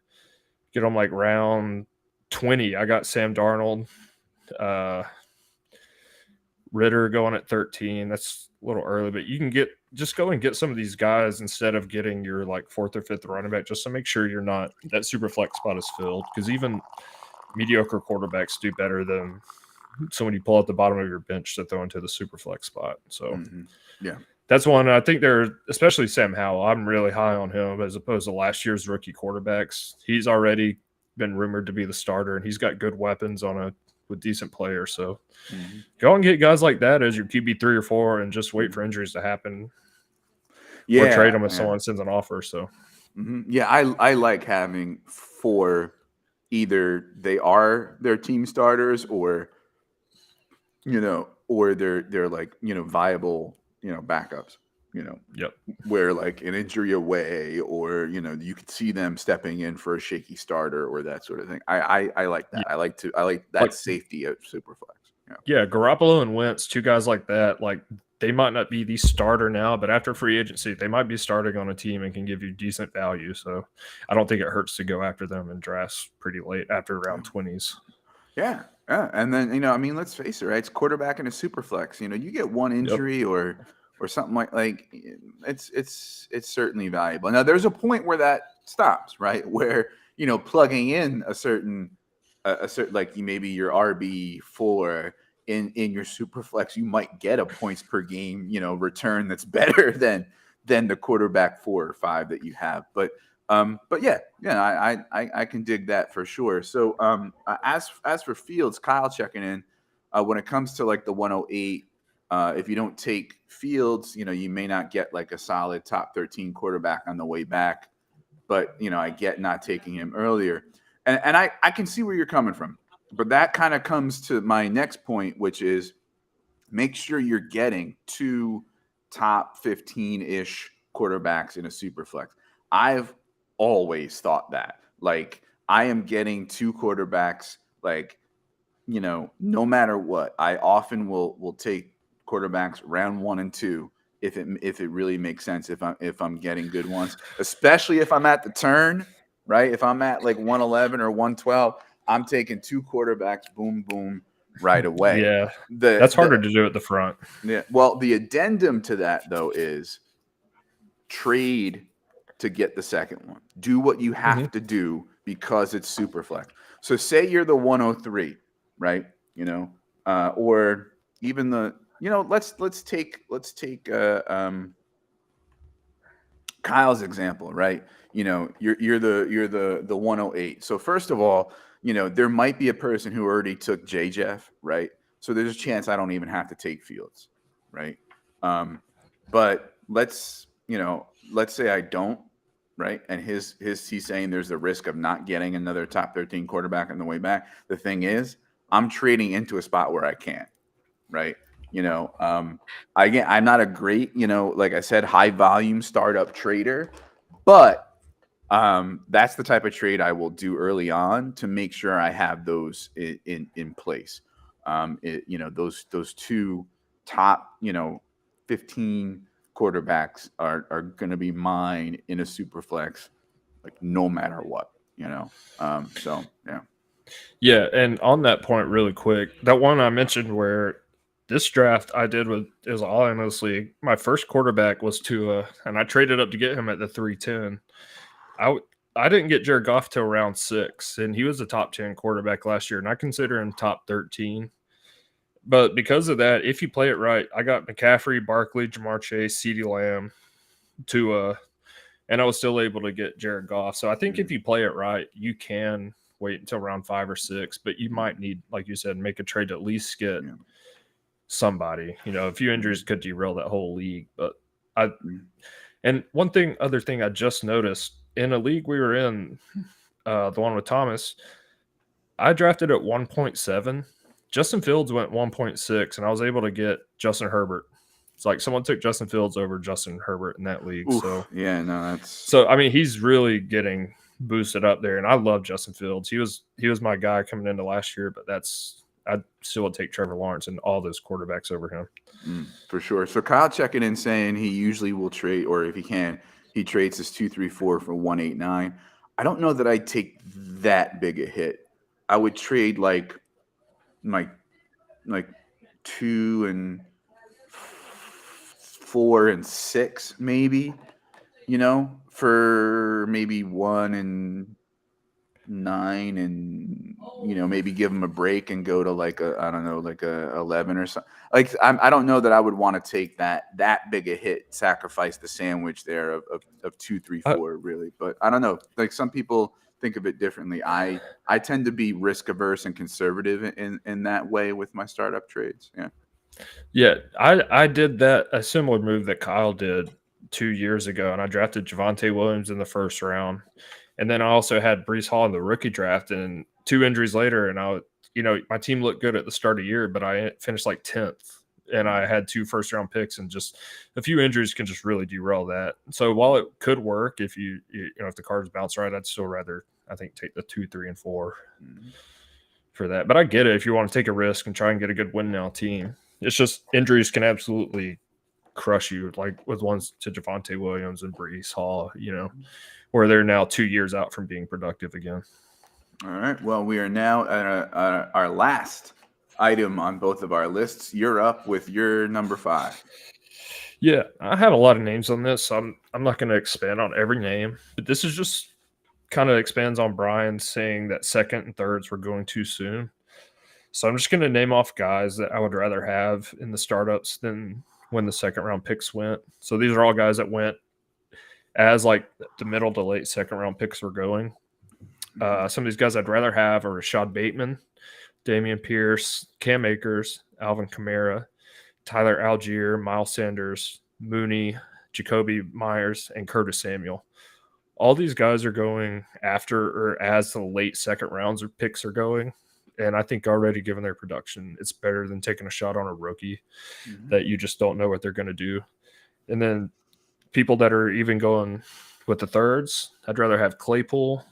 Get them like round 20. I got Sam Darnold, Ritter going at 13. That's a little early, but you can just go and get some of these guys instead of getting your like 4th or 5th running back, just to make sure that super flex spot is filled. Because even mediocre quarterbacks do better than someone you pull at the bottom of your bench to throw into the super flex spot. So yeah, that's one. I think especially Sam Howell, I'm really high on him as opposed to last year's rookie quarterbacks. He's already been rumored to be the starter, and he's got good weapons with decent players. So go and get guys like that as your QB 3 or 4 and just wait for injuries to happen. Yeah. Or trade them if someone sends an offer. So yeah, I like having 4, either they are their team starters or they're like, viable, backups, yep. where like an injury away or, you could see them stepping in for a shaky starter or that sort of thing. I like that. I like that safety of Superflex. Yeah. Garoppolo and Wentz, 2 guys like that, like they might not be the starter now, but after free agency, they might be starting on a team and can give you decent value. So I don't think it hurts to go after them in drafts pretty late after round 20s. Yeah. And then, let's face it, right? It's quarterback and a super flex. You get one injury or something like it's certainly valuable. Now there's a point where that stops, right? Where, plugging in a certain like maybe your RB4 in your super flex, you might get a points per game, return that's better than the quarterback 4 or 5 that you have. But yeah, I can dig that for sure. So as for Fields, Kyle checking in, when it comes to like the 108, if you don't take Fields, you may not get like a solid top 13 quarterback on the way back. But I get not taking him earlier, and I can see where you're coming from. But that kind of comes to my next point, which is make sure you're getting 2 top 15-ish quarterbacks in a super flex. I've always thought that, like, I am getting 2 quarterbacks, like, no matter what. I often will take quarterbacks round 1 and 2 if it really makes sense, if I'm getting good ones, especially if I'm at the turn, right? If I'm at like 111 or 112, I'm taking 2 quarterbacks, boom, boom, right away. Yeah, that's harder to do at the front. Yeah. Well, the addendum to that, though, is trade to get the second one. Do what you have to do because it's super flex. So say you're the 103, right? Or even the, let's take Kyle's example, right? You're the 108. So first of all, there might be a person who already took Jeff, right? So there's a chance I don't even have to take Fields, right? But let's say I don't, right? And he's saying there's the risk of not getting another top 13 quarterback on the way back. The thing is, I'm trading into a spot where I can, right? Again, I'm not a great, like I said, high volume startup trader, but that's the type of trade I will do early on to make sure I have those in place. Those two top, 15 quarterbacks are going to be mine in a super flex, like no matter what. So yeah. Yeah, and on that point, really quick, that one I mentioned where this draft I did with is all honestly my first quarterback was Tua, and I traded up to get him at the 310. I didn't get Jared Goff till round 6, and he was a top 10 quarterback last year, and I consider him top 13. But because of that, if you play it right, I got McCaffrey, Barkley, Jamar Chase, CeeDee Lamb, Tua, and I was still able to get Jared Goff. So I think if you play it right, you can wait until round 5 or 6, but you might need, like you said, make a trade to at least get somebody. A few injuries could derail that whole league. But and other thing I just noticed in a league we were in, the one with Thomas, I drafted at 1.7. Justin Fields went 1.6, and I was able to get Justin Herbert. It's like someone took Justin Fields over Justin Herbert in that league. Oof, so yeah, no, that's so. I mean, he's really getting boosted up there, and I love Justin Fields. He was my guy coming into last year, but I still would take Trevor Lawrence and all those quarterbacks over him. For sure. So Kyle checking in saying he usually will trade, or if he can, he trades his 234 for 189. I don't know that I'd take that big a hit. I would trade like 2 and 4 and 6 maybe, for maybe 1 and 9, and maybe give him a break and go to like a 11 or something. Like I don't know that I would want to take that big a hit, sacrifice the sandwich there of 2, 3, 4 really. But I don't know. Like some people think of it differently. I tend to be risk averse and conservative in that way with my startup trades. Yeah, I did a similar move that Kyle did 2 years ago, and I drafted Javonte Williams in the first round. And then I also had Breece Hall in the rookie draft, and 2 injuries later, and my team looked good at the start of the year, but I finished like 10th, and I had 2 first-round picks, and just a few injuries can just really derail that. So while it could work if if the cards bounce right, I'd still rather, I think, take the 2, 3, and 4 for that. But I get it if you want to take a risk and try and get a good win now team. It's just injuries can absolutely crush you, like with ones to Javonte Williams and Breece Hall, where they're now 2 years out from being productive again. All right. Well, we are now at our last item on both of our lists. You're up with your number 5. Yeah, I have a lot of names on this, so I'm not going to expand on every name, but this is just kind of expands on Brian saying that second and thirds were going too soon. So I'm just going to name off guys that I would rather have in the startups than when the second round picks went. So these are all guys that went as like the middle to late second round picks were going. Some of these guys I'd rather have are Rashad Bateman, Damian Pierce, Cam Akers, Alvin Kamara, Tyler Algier, Miles Sanders, Mooney, Jacoby Myers, and Curtis Samuel. All these guys are going after or as the late second rounds or picks are going. And I think already given their production, it's better than taking a shot on a rookie that you just don't know what they're going to do. And then people that are even going with the thirds, I'd rather have Claypool,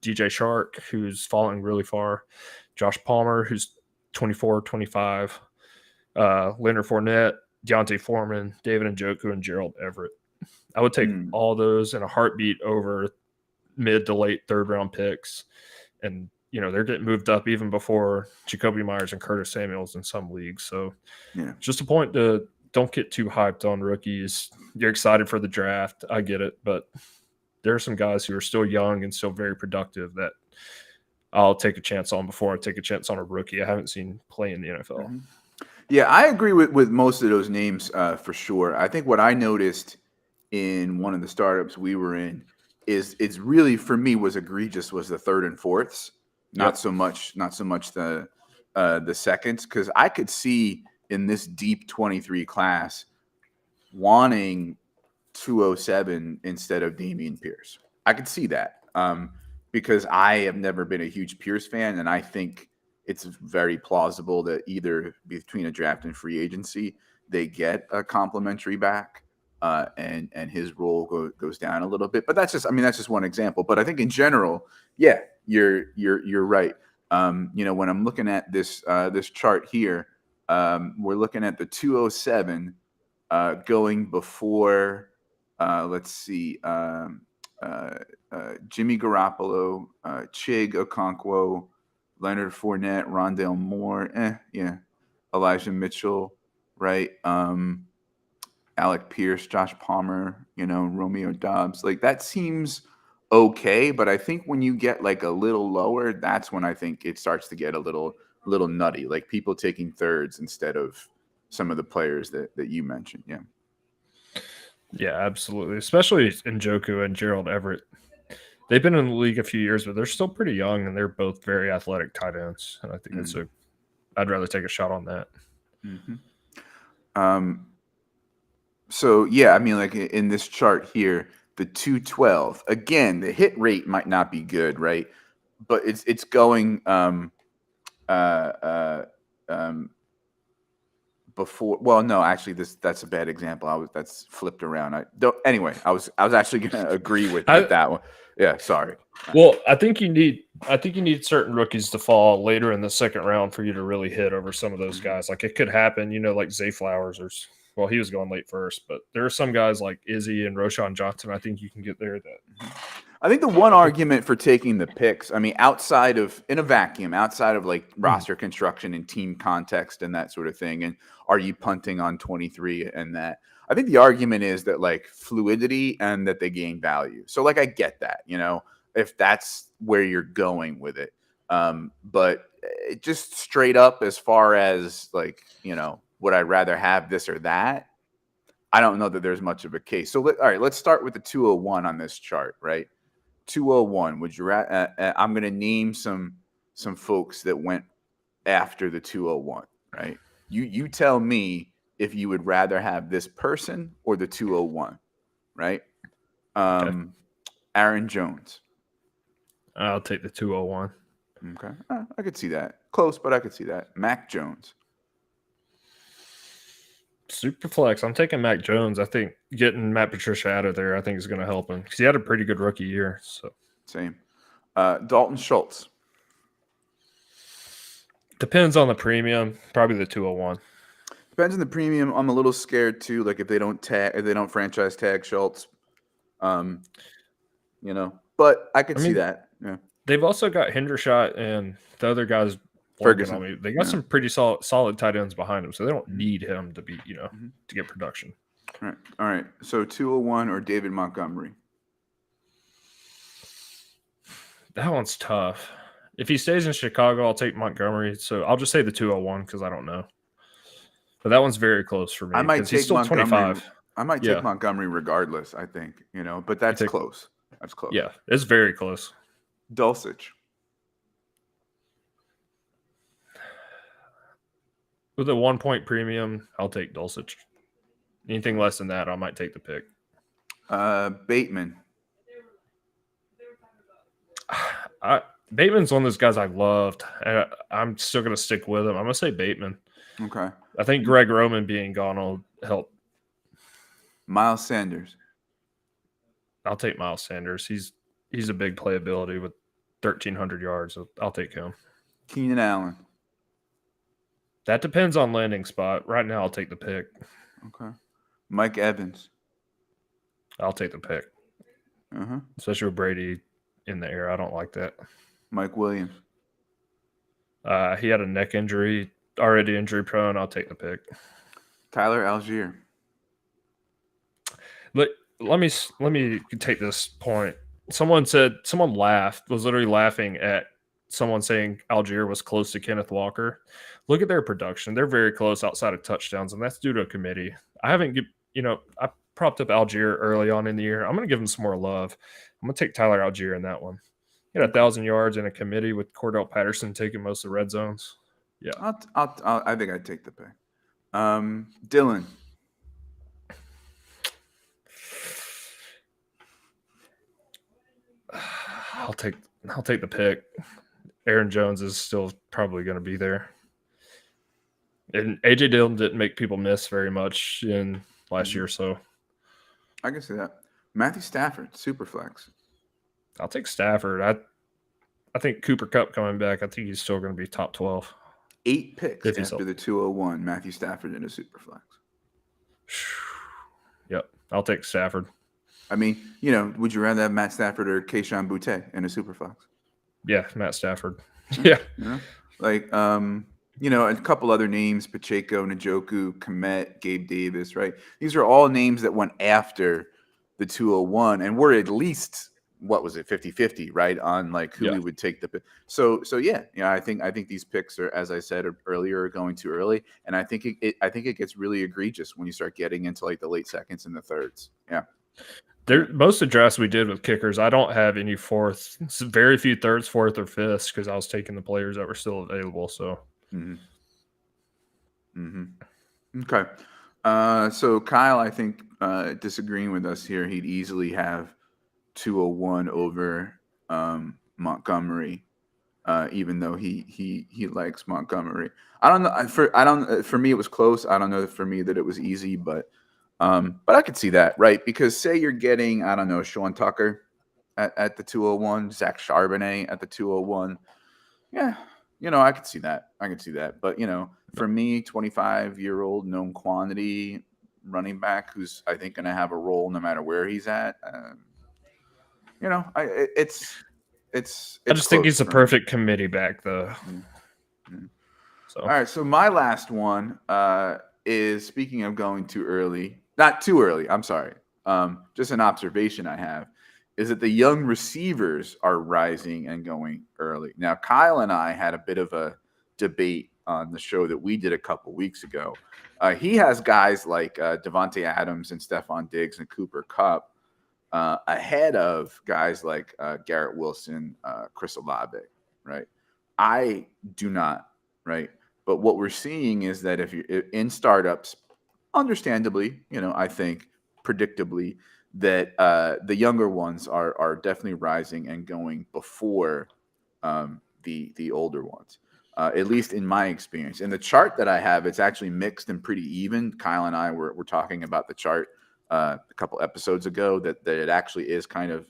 DJ Shark, who's falling really far, Josh Palmer, who's 24, 25, Leonard Fournette, Deontay Foreman, David Njoku, and Gerald Everett. I would take all those in a heartbeat over mid to late third round picks. And, they're getting moved up even before Jacoby Myers and Curtis Samuels in some leagues. So just a point to don't get too hyped on rookies. You're excited for the draft. I get it. But there are some guys who are still young and still very productive that I'll take a chance on before I take a chance on a rookie I haven't seen play in the NFL. Yeah, I agree with most of those names for sure. I think what I noticed in one of the startups we were in is it's really, for me, was egregious was the third and fourths. Not so much the seconds, because I could see in this deep 23 class wanting 207 instead of Dameon Pierce. I could see that because I have never been a huge Pierce fan, and I think it's very plausible that either between a draft and free agency, they get a complimentary back, and his role goes down a little bit. But that's just one example. But I think in general, yeah, you're right. When I'm looking at this chart here, we're looking at the 207 going before. Let's see. Jimmy Garoppolo, Chig Okonkwo, Leonard Fournette, Rondale Moore, Elijah Mitchell, right? Alec Pierce, Josh Palmer, Romeo Doubs. Like that seems okay, but I think when you get like a little lower, that's when I think it starts to get a little nutty. Like people taking thirds instead of some of the players that you mentioned. Yeah. Yeah, absolutely. Especially Njoku and Gerald Everett. They've been in the league a few years, but they're still pretty young, and they're both very athletic tight ends. And I think I'd rather take a shot on that. Mm-hmm. So yeah, I mean, like in this chart here, the 212 again, the hit rate might not be good, right? But it's going before. Well, no, actually, that's a bad example. That's flipped around. I was actually going to agree with that one. Yeah, sorry. Well, I think you need certain rookies to fall later in the second round for you to really hit over some of those guys. Like it could happen, like Zay Flowers or he was going late first, but there are some guys like Izzy and Roshan Johnson. I think you can get there. I think the one argument for taking the picks, I mean, outside of like roster construction and team context and that sort of thing, and are you punting on 23 and that? I think the argument is that like fluidity and that they gain value. So like I get that, if that's where you're going with it. But it just straight up as far as like, would I rather have this or that? I don't know that there's much of a case. So all right, let's start with the 201 on this chart, right? 201. Would you I'm going to name some folks that went after the 201, right? You tell me if you would rather have this person or the 201, right? Okay. Aaron Jones. I'll take the 201. Okay. I could see that. Close, but I could see that. Mac Jones. Super flex. I'm taking Mac Jones. I think getting Matt Patricia out of there, I think is going to help him because he had a pretty good rookie year. So same. Dalton Schultz. Depends on the premium. Probably the 201. Depends on the premium. I'm a little scared too. Like if they don't franchise tag Schultz, but I could see that. Yeah. They've also got Hendershot and the other guys. Ferguson. They got some pretty solid tight ends behind him, so they don't need him to be, to get production. All right. So 201 or David Montgomery. That one's tough. If he stays in Chicago, I'll take Montgomery. So I'll just say the 201 because I don't know. But that one's very close for me. I might take he's still 25. I might take Montgomery regardless, I think, but that's close. That's close. Yeah, it's very close. Dulcich. With a 1 point premium, I'll take Dulcich. Anything less than that, I might take the pick. Bateman. Bateman's one of those guys I loved. And I'm still going to stick with him. I'm going to say Bateman. Okay. I think Greg Roman being gone will help. Miles Sanders. I'll take Miles Sanders. He's a big playability with 1,300 yards. So I'll take him. Keenan Allen. That depends on landing spot. Right now, I'll take the pick. Okay. Mike Evans. I'll take the pick. Especially with Brady in the air. I don't like that. Mike Williams. He had a neck injury, already injury prone. I'll take the pick. Tyler Algier. Let me take this point. Someone was literally laughing at someone saying Algier was close to Kenneth Walker. Look at their production. They're very close outside of touchdowns, and that's due to a committee. I propped up Algier early on in the year. I'm going to give him some more love. I'm going to take Tyler Algier in that one. He had 1,000 yards in a committee with Cordell Patterson taking most of the red zones. Yeah. I think I'd take the pick. Dylan. I'll take the pick. Aaron Jones is still probably going to be there. And AJ Dillon didn't make people miss very much in last year, so I can see that. Matthew Stafford, super flex. I'll take Stafford. I think Cooper Kupp coming back, I think he's still going to be top 12. 8 picks If he's after the 201. Matthew Stafford in a super flex. Yep, I'll take Stafford. I mean, would you rather have Matt Stafford or Kayshon Boutte in a super flex? Yeah, Matt Stafford. Yeah. Like, a couple other names, Pacheco, Njoku, Komet, Gabe Davis, right? These are all names that went after the 201 and were at least, what was it, 50-50, right? On like who we would take the so yeah, I think these picks are, as I said earlier, are going too early. And I think it gets really egregious when you start getting into like the late seconds and the thirds. Yeah. Most of the drafts we did with kickers, I don't have any fourth, very few thirds, fourth, or fifths because I was taking the players that were still available. So, Okay. So Kyle, I think disagreeing with us here, he'd easily have 201 over Montgomery, even though he likes Montgomery. I don't know. For me, it was close. I don't know for me that it was easy, but I could see that, right? Because say you're getting, I don't know, Sean Tucker at the 201, Zach Charbonnet at the 201. Yeah, I could see that. But, for me, 25-year-old known quantity running back who's, I think, going to have a role no matter where he's at. It's I just think he's the perfect committee back, though. So. All right, so my last one is, speaking of going too early, not too early, I'm sorry, just an observation I have, is that the young receivers are rising and going early. Now, Kyle and I had a bit of a debate on the show that we did a couple weeks ago. He has guys like Devontae Adams and Stephon Diggs and Cooper Kupp ahead of guys like Garrett Wilson, Chris Olave, right? I do not, right? But what we're seeing is that if you're in startups, understandably, I think predictably, that the younger ones are definitely rising and going before the older ones, at least in my experience. In the chart that I have, it's actually mixed and pretty even. Kyle and I were talking about the chart a couple episodes ago that it actually is kind of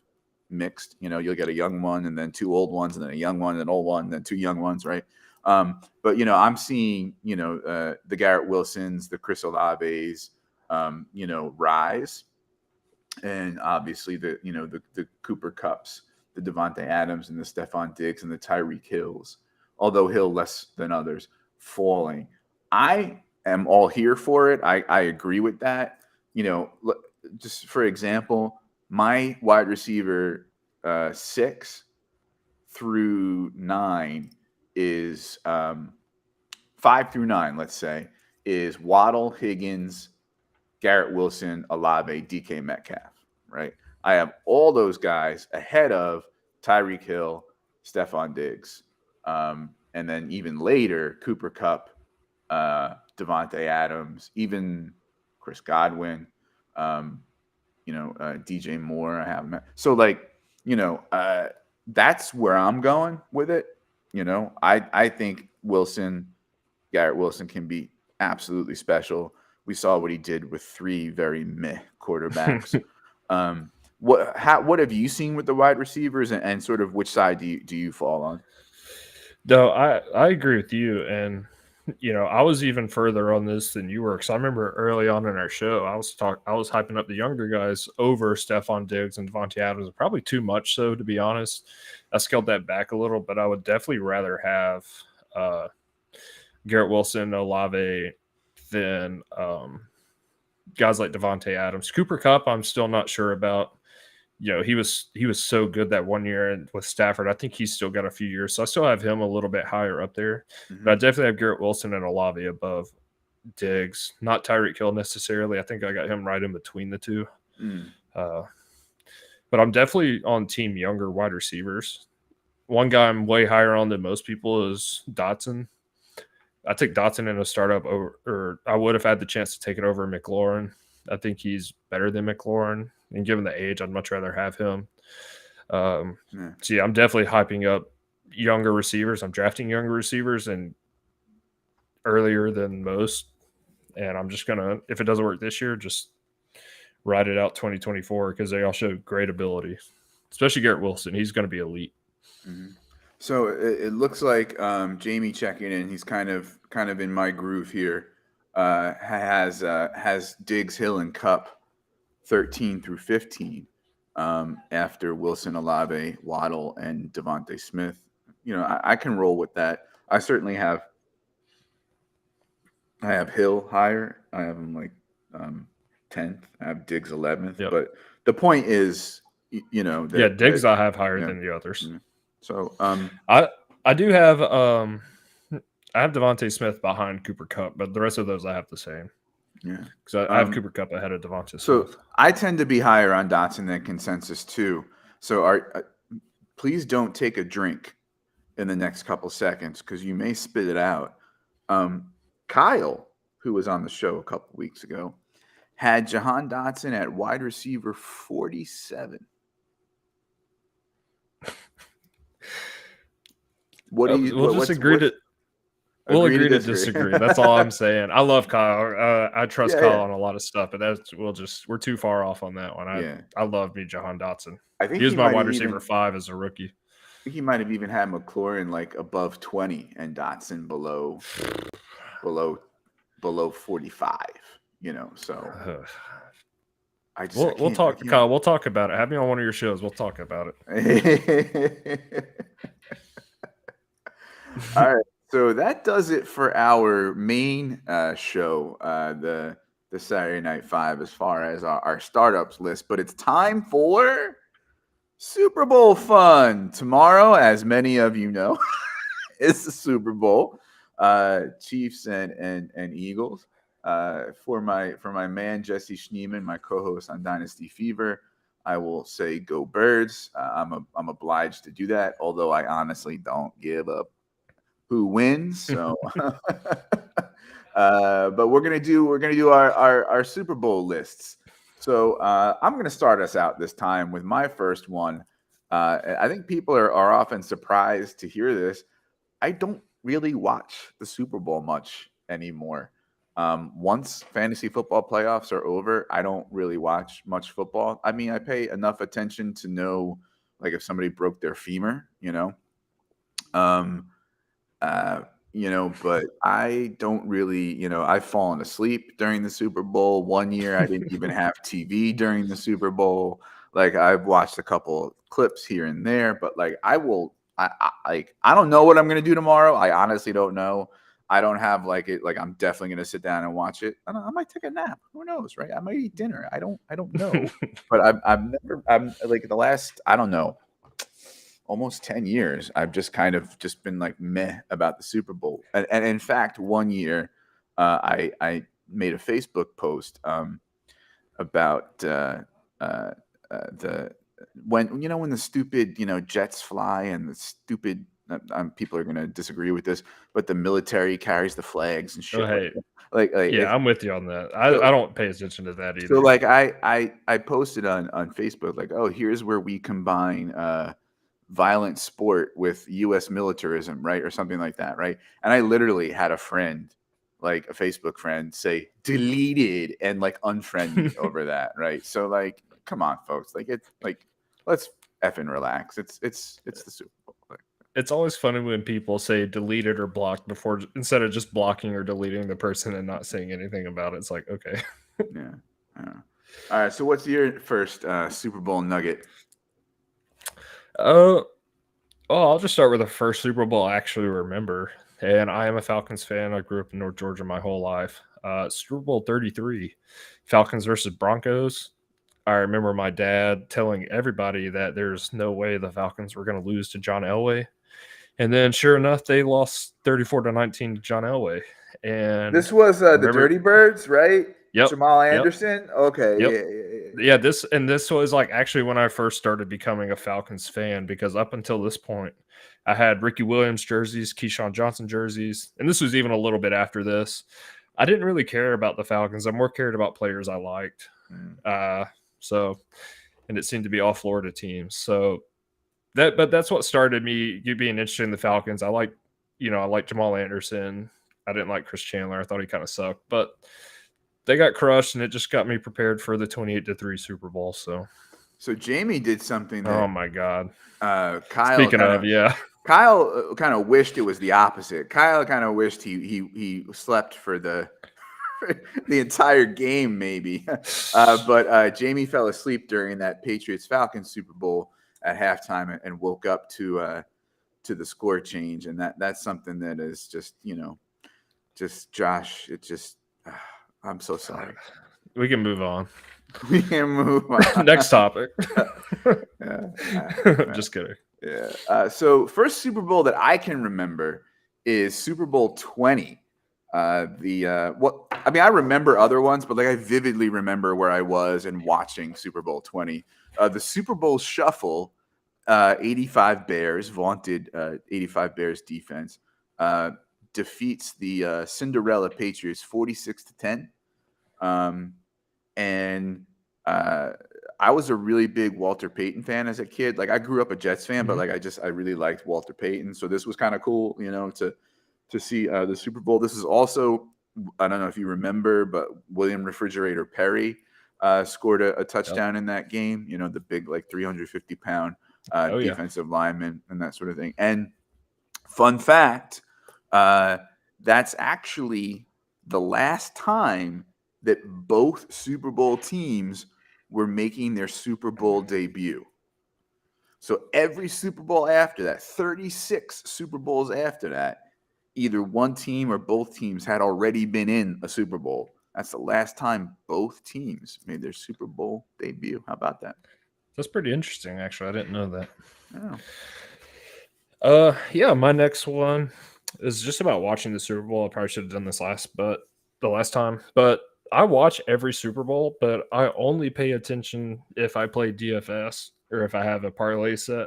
mixed. You'll get a young one and then 2 old ones and then a young one and an old one and then 2 young ones, right? But I'm seeing the Garrett Wilsons, the Chris Olaves, rise, and obviously the Cooper Kupps, the Devontae Adams, and the Stephon Diggs and the Tyreek Hills, although Hill less than others, falling. I am all here for it. I agree with that. Just for example, my wide receiver 6 through 9 is 5 through 9, let's say, is Waddle, Higgins, Garrett Wilson, Olave, DK Metcalf, right? I have all those guys ahead of Tyreek Hill, Stephon Diggs, and then even later, Cooper Kupp, Devontae Adams, even Chris Godwin, DJ Moore. I have him. So that's where I'm going with it. I think Garrett Wilson can be absolutely special. We saw what he did with 3 very meh quarterbacks. What have you seen with the wide receivers, and sort of which side do you fall on? No, I agree with you, and I was even further on this than you were, because I remember early on in our show, I was hyping up the younger guys over Stephon Diggs and Devontae Adams, probably too much so, to be honest. I scaled that back a little, but I would definitely rather have Garrett Wilson, Olave, than guys like Devontae Adams. Cooper Kupp, I'm still not sure about. He was so good that one year, and with Stafford, I think he's still got a few years. So I still have him a little bit higher up there. Mm-hmm. But I definitely have Garrett Wilson and Olave above Diggs. Not Tyreek Hill necessarily. I think I got him right in between the two. But I'm definitely on team younger wide receivers. One guy I'm way higher on than most people is Dotson. I take Dotson in a startup over, or I would have had the chance to take it over McLaurin. I think he's better than McLaurin. And given the age, I'd much rather have him. So, yeah, I'm definitely hyping up younger receivers. I'm drafting younger receivers and earlier than most. And I'm just going to, if it doesn't work this year, just ride it out 2024 because they all show great ability, especially Garrett Wilson. He's going to be elite. Mm-hmm. So it looks like Jamie checking in. He's kind of in my groove here. Has Diggs, Hill, and Cup 13 through 15 after Wilson, Olave, Waddle, and Devontae Smith. I can roll with that. I certainly have. I have Hill higher. I have him like 10th. I have Diggs 11th. Yep. But the point is, Diggs I have higher than the others. Mm-hmm. So I do have I have Devontae Smith behind Cooper Kupp, but the rest of those I have the same. Yeah, because I have Cooper Kupp ahead of Devontae Smith. So I tend to be higher on Dotson than consensus too. So please don't take a drink in the next couple seconds because you may spit it out. Kyle, who was on the show a couple weeks ago, had Jahan Dotson at wide receiver 47. What do you? We'll just agree to. We'll agree to disagree. That's all I'm saying. I love Kyle. I trust Kyle on a lot of stuff, but we're too far off on that one. I love me Jahan Dotson. I think he was my wide receiver 5 as a rookie. I think he might have even had McLaurin like above 20 and Dotson below 45. So we'll talk, Kyle. We'll talk about it. Have me on one of your shows. We'll talk about it. All right. So that does it for our main show, the Saturday Night 5, as far as our startups list. But it's time for Super Bowl fun. Tomorrow, as many of you know, is the Super Bowl. Chiefs and Eagles. For my man Jesse Schneeman, my co-host on Dynasty Fever, I will say go Birds. I'm obliged to do that, although I honestly don't give up who wins. So, but we're gonna do our Super Bowl lists. So I'm gonna start us out this time with my first one. I think people are often surprised to hear this. I don't really watch the Super Bowl much anymore. Once fantasy football playoffs are over, I don't really watch much football. I mean, I pay enough attention to know, like, if somebody broke their femur, but I don't really, I've fallen asleep during the Super Bowl. One year I didn't even have TV during the Super Bowl. Like, I've watched a couple clips here and there, but like I don't know what I'm going to do tomorrow. I honestly don't know. I don't have I'm definitely going to sit down and watch it. I might take a nap. Who knows, right? I might eat dinner. I don't know. But I'm like the last, I don't know, almost 10 years, I've just kind of been like meh about the Super Bowl. And in fact, one year I made a Facebook post about when the stupid, jets fly and the stupid, people are going to disagree with this, but the military carries the flags and shit. Oh, hey. Yeah, I'm with you on that. I don't pay attention to that either. So like I posted on Facebook, like, oh, here's where we combine violent sport with U.S. militarism, right? Or something like that, right? And I literally had a friend, like a Facebook friend, say deleted and like unfriend me over that, right? So like, come on, folks, let's effing relax. It's the Super Bowl. It's always funny when people say deleted or blocked instead of just blocking or deleting the person and not saying anything about it. It's like, okay. Yeah. All right. So what's your first Super Bowl nugget? I'll just start with the first Super Bowl I actually remember. And I am a Falcons fan. I grew up in North Georgia my whole life. Super Bowl 33, Falcons versus Broncos. I remember my dad telling everybody that there's no way the Falcons were going to lose to John Elway. And then sure enough, they lost 34-19 to John Elway. And this was the Dirty Birds, right? Yep. Jamal Anderson. Yep. Okay. Yep. Yeah. This was like actually when I first started becoming a Falcons fan, because up until this point, I had Ricky Williams jerseys, Keyshawn Johnson jerseys, and this was even a little bit after this. I didn't really care about the Falcons. I more cared about players I liked. And it seemed to be all Florida teams. So But that's what started me being interested in the Falcons. I like Jamal Anderson. I didn't like Chris Chandler. I thought he kind of sucked, but they got crushed, and it just got me prepared for the 28-3 Super Bowl. So Jamie did something that, oh my God. Kyle Speaking of, yeah. Kyle kind of wished it was the opposite. Kyle kind of wished he slept for the entire game, maybe. But Jamie fell asleep during that Patriots-Falcons Super Bowl at halftime and woke up to the score change, and that's something that is just just Josh. It just I'm so sorry. We can move on. We can move on. Next topic. Yeah, just kidding. Yeah. So first Super Bowl that I can remember is Super Bowl 20. I remember other ones, but like I vividly remember where I was and watching Super Bowl 20. The Super Bowl Shuffle, 85 Bears, vaunted 85 Bears defense, defeats the Cinderella Patriots 46-10. I was a really big Walter Payton fan as a kid. Like I grew up a Jets fan, but like I really liked Walter Payton. So this was kind of cool, to see the Super Bowl. This is also, I don't know if you remember, but William Refrigerator Perry scored a touchdown in that game. The big 350-pound defensive lineman and that sort of thing. And fun fact, that's actually the last time that both Super Bowl teams were making their Super Bowl debut. So every Super Bowl after that, 36 Super Bowls after that, either one team or both teams had already been in a Super Bowl. That's the last time both teams made their Super Bowl debut. How about that? That's pretty interesting, actually. I didn't know that. Oh. My next one is just about watching the Super Bowl. I probably should have done this the last time. But I watch every Super Bowl, but I only pay attention if I play DFS or if I have a parlay set.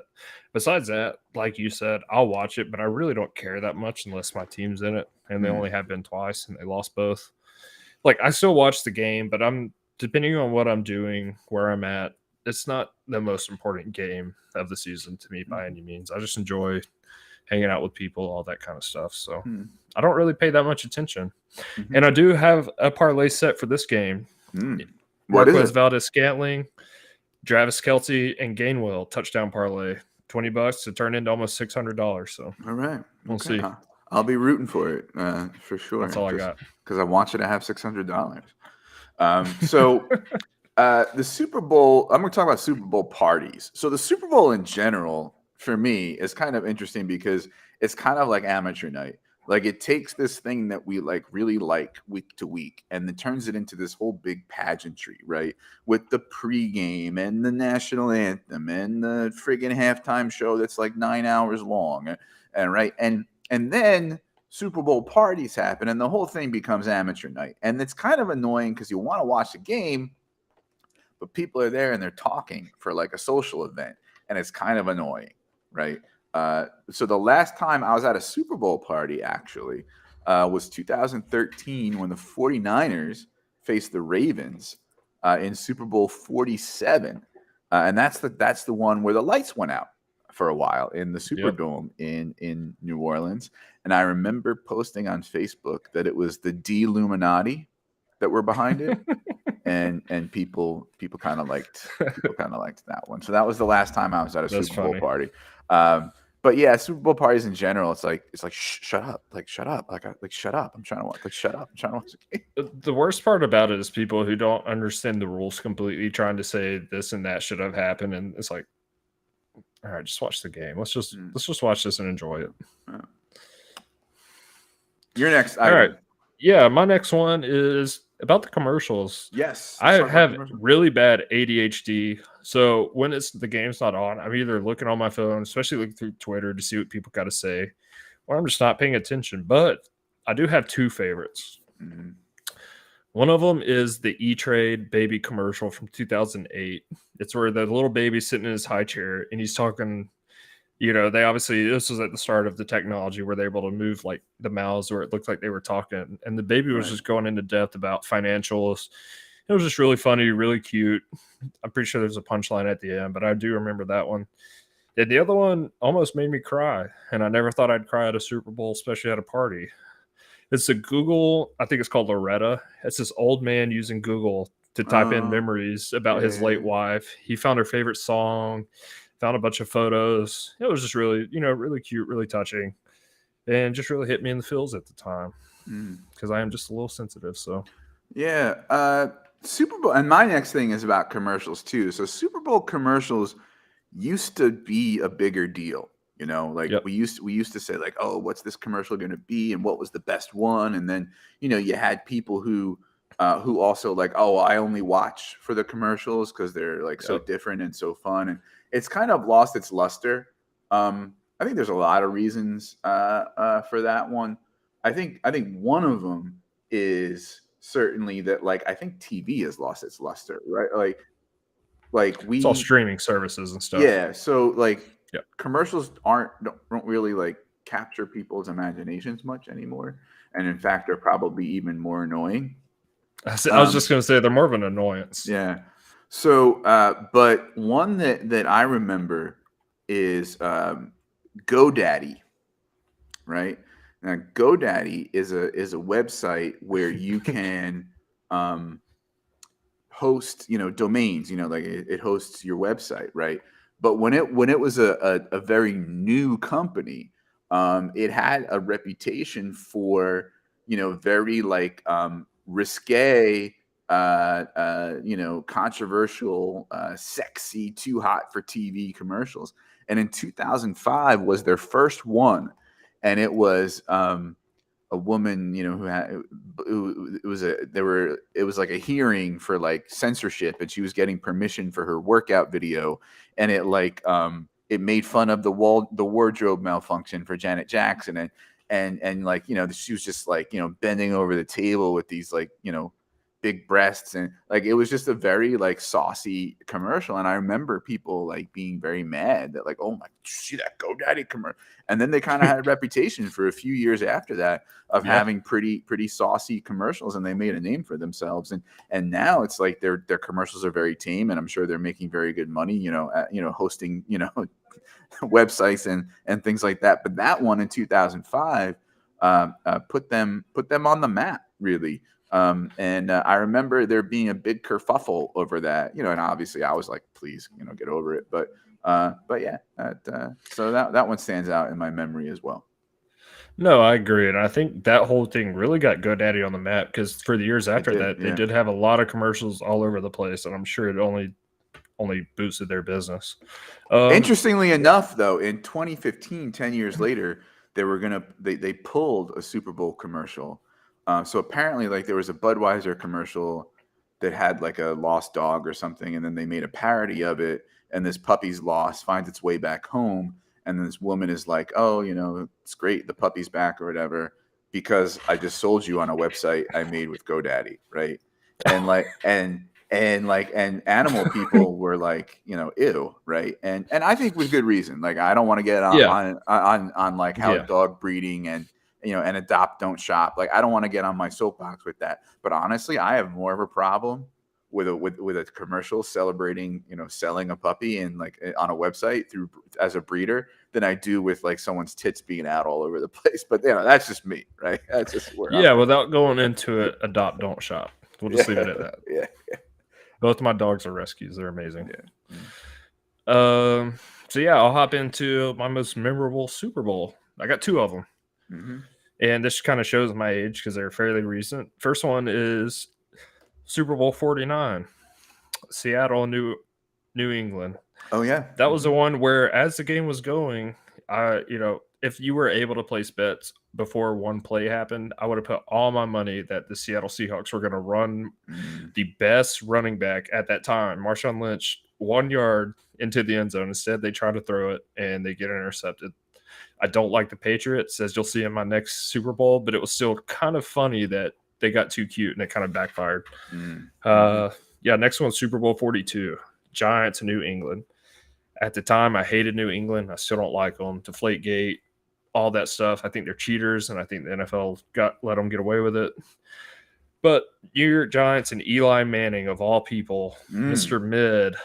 Besides that, like you said, I'll watch it, but I really don't care that much unless my team's in it. And they only have been twice, and they lost both. Like, I still watch the game, but I'm depending on what I'm doing, where I'm at, it's not the most important game of the season to me by any means. I just enjoy hanging out with people, all that kind of stuff. So I don't really pay that much attention. And I do have a parlay set for this game. What is it? Valdez-Scantling, Travis Kelce, and Gainwell touchdown parlay. $20 to turn into almost $600. So all right, we'll see. I'll be rooting for it for sure. That's all I got because I want you to have $600. So the Super Bowl. I'm going to talk about Super Bowl parties. So the Super Bowl in general, for me, is kind of interesting because it's kind of like amateur night. Like it takes this thing that we really like week to week and then turns it into this whole big pageantry, right? With the pregame and the national anthem and the friggin' halftime show that's like 9 hours long, and then Super Bowl parties happen and the whole thing becomes amateur night. And it's kind of annoying because you want to watch the game, but people are there and they're talking for like a social event, and it's kind of annoying, right? So the last time I was at a Super Bowl party actually was 2013 when the 49ers faced the Ravens in Super Bowl 47. And that's the one where the lights went out for a while in the Superdome in New Orleans. And I remember posting on Facebook that it was the D-Luminati that were behind it. and people kind of liked that one. So that was the last time I was at a Super Bowl party. But yeah, Super Bowl parties in general, it's like shut up, shut up, shut up. I'm trying to watch, shut up, I'm trying to watch the game. The worst part about it is people who don't understand the rules completely, trying to say this and that should have happened, and it's like, all right, just watch the game. Let's just watch this and enjoy it. Your next item. All right, yeah, my next one is about the commercials. Yes. I have really bad ADHD. So when the game's not on, I'm either looking on my phone, especially looking through Twitter to see what people got to say, or I'm just not paying attention. But I do have two favorites. One of them is the E-Trade baby commercial from 2008. It's where the little baby's sitting in his high chair and he's talking. They obviously, this was at the start of the technology where they're able to move like the mouths where it looked like they were talking. And the baby was just going into depth about financials. It was just really funny, really cute. I'm pretty sure there's a punchline at the end, but I do remember that one. And the other one almost made me cry, and I never thought I'd cry at a Super Bowl, especially at a party. It's a Google, I think it's called Loretta. It's this old man using Google to type in Oh, memories about his yeah. late wife. He found her favorite song, found a bunch of photos. It was just really, really cute, really touching, and just really hit me in the feels at the time because I am just a little sensitive. So, Yeah. Super Bowl, and my next thing is about commercials too. So Super Bowl commercials used to be a bigger deal. Like yep. we used to say like, oh, what's this commercial going to be, and what was the best one, and then you had people who also like, oh, I only watch for the commercials because they're like so Yep. different and so fun, and it's kind of lost its luster. I think there's a lot of reasons for that one. I think one of them is certainly that, like, I think TV has lost its luster, right? Like It's all we streaming services and stuff. yeah, so like Yep. commercials don't really like capture people's imaginations much anymore, and in fact, they're probably even more annoying. I was just going to say they're more of an annoyance. Yeah. So, but one that I remember is GoDaddy, right? Now, GoDaddy is a website where you can host, domains. Like it hosts your website, right? But when it was a very new company, it had a reputation for very like risque, controversial, sexy, too hot for TV commercials. And in 2005 was their first one, and it was a woman, it was like a hearing for like censorship, and she was getting permission for her workout video, and it like it made fun of the wardrobe malfunction for Janet Jackson, and like she was just like bending over the table with these like big breasts, and like it was just a very like saucy commercial. And I remember people like being very mad that like, oh my, did you see that GoDaddy commercial? And then they kind of had a reputation for a few years after that of Yeah. having pretty saucy commercials, and they made a name for themselves. And now it's like their commercials are very tame, and I'm sure they're making very good money, hosting websites and things like that. But that one in 2005 put them on the map, really. And I remember there being a big kerfuffle over that, and obviously I was like, please, get over it. But yeah, so that one stands out in my memory as well. No, I agree, and I think that whole thing really got GoDaddy on the map because for the years It after did, that, they yeah. did have a lot of commercials all over the place, and I'm sure it only boosted their business. Interestingly enough, though, in 2015, 10 years later, they pulled a Super Bowl commercial. So apparently, like there was a Budweiser commercial that had like a lost dog or something, and then they made a parody of it. And this puppy's lost, finds its way back home, and then this woman is like, "Oh, it's great, the puppy's back or whatever, because I just sold you on a website I made with GoDaddy, right?" And and animal people were like, ew, right? And I think with good reason. Like I don't want to get Yeah. on like how Yeah. dog breeding and and adopt, don't shop. Like I don't want to get on my soapbox with that. But honestly, I have more of a problem with a commercial celebrating, selling a puppy and like on a website through as a breeder than I do with like someone's tits being out all over the place. But that's just me, right? That's just where I'm Yeah, at. without going into it, adopt, don't shop. We'll just leave it at that. Yeah. Both of my dogs are rescues. They're amazing. Yeah. So yeah, I'll hop into my most memorable Super Bowl. I got two of them. Mm-hmm. And this kind of shows my age because they're fairly recent. First one is Super Bowl 49, Seattle, New England. Oh yeah, That was the one where, as the game was going, if you were able to place bets before one play happened, I would have put all my money that the Seattle Seahawks were going to run the best running back at that time, Marshawn Lynch, 1 yard into the end zone. Instead, they try to throw it and they get intercepted. I don't like the Patriots, as you'll see in my next Super Bowl, but it was still kind of funny that they got too cute and it kind of backfired. Yeah, next one, Super Bowl 42, Giants, New England. At the time, I hated New England. I still don't like them. Deflategate, all that stuff. I think they're cheaters, and I think the NFL let them get away with it. But New York Giants and Eli Manning, of all people, Mr. Mid,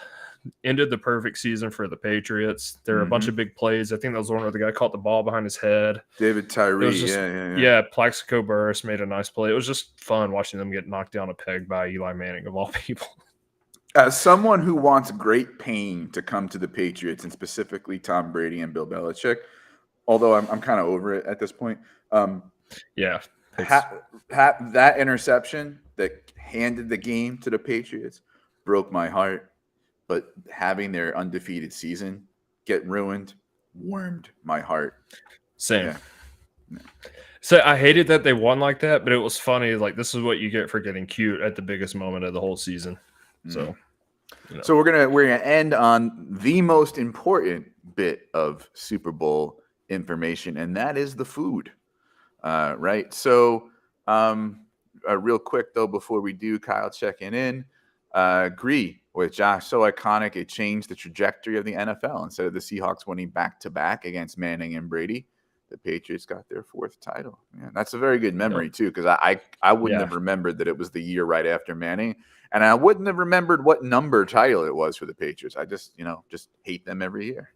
ended the perfect season for the Patriots. There were a bunch of big plays. I think that was one where the guy caught the ball behind his head. David Tyree, It was just, yeah. Plaxico Burress made a nice play. It was just fun watching them get knocked down a peg by Eli Manning, of all people. As someone who wants great pain to come to the Patriots, and specifically Tom Brady and Bill Belichick, although I'm kind of over it at this point. That interception that handed the game to the Patriots broke my heart, but having their undefeated season get ruined warmed my heart. Same. Yeah. So I hated that they won like that, but it was funny. Like, this is what you get for getting cute at the biggest moment of the whole season. So, so we're gonna end on the most important bit of Super Bowl information, and that is the food. Right. So, real quick though, before we do, Kyle checking in, agree with Josh. So iconic, it changed the trajectory of the NFL. Instead of the Seahawks winning back-to-back against Manning and Brady, the Patriots got their 4th title. Yeah, that's a very good memory too, because I wouldn't have remembered that it was the year right after Manning, and I wouldn't have remembered what number title it was for the Patriots. I just hate them every year.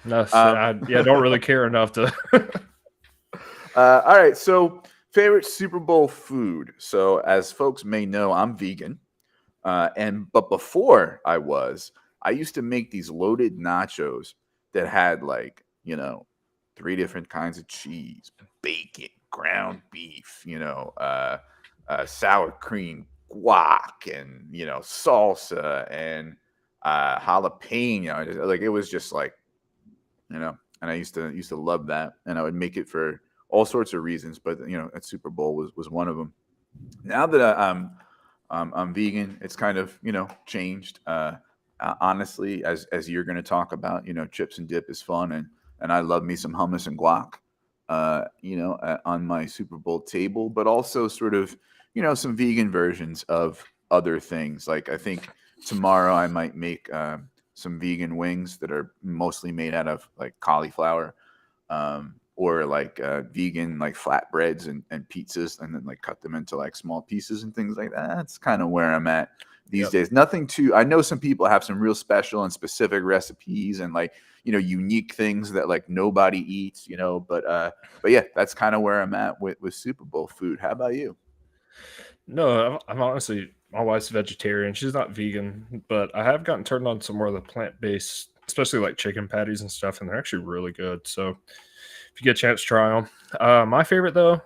No, I don't really care enough to. All right, so favorite Super Bowl food. So as folks may know, I'm vegan, but before I used to make these loaded nachos that had 3 different kinds of cheese, bacon, ground beef, sour cream, guac, and salsa and jalapeno. Like, it was just and I used to love that, and I would make it for all sorts of reasons, but at Super Bowl was one of them. Now that I'm vegan, it's kind of changed. Honestly, as you're going to talk about, chips and dip is fun, and I love me some hummus and guac, on my Super Bowl table, but also sort of, some vegan versions of other things. Like, I think tomorrow I might make some vegan wings that are mostly made out of cauliflower, or vegan flatbreads and pizzas, and then cut them into small pieces and things like that. That's kind of where I'm at these days. Nothing too. I know some people have some real special and specific recipes and unique things that nobody eats, but yeah, that's kind of where I'm at with Super Bowl food. How about you? No, I'm honestly, my wife's vegetarian. She's not vegan, but I have gotten turned on some more of the plant-based, especially chicken patties and stuff, and they're actually really good. So if you get a chance, try them. My favorite though,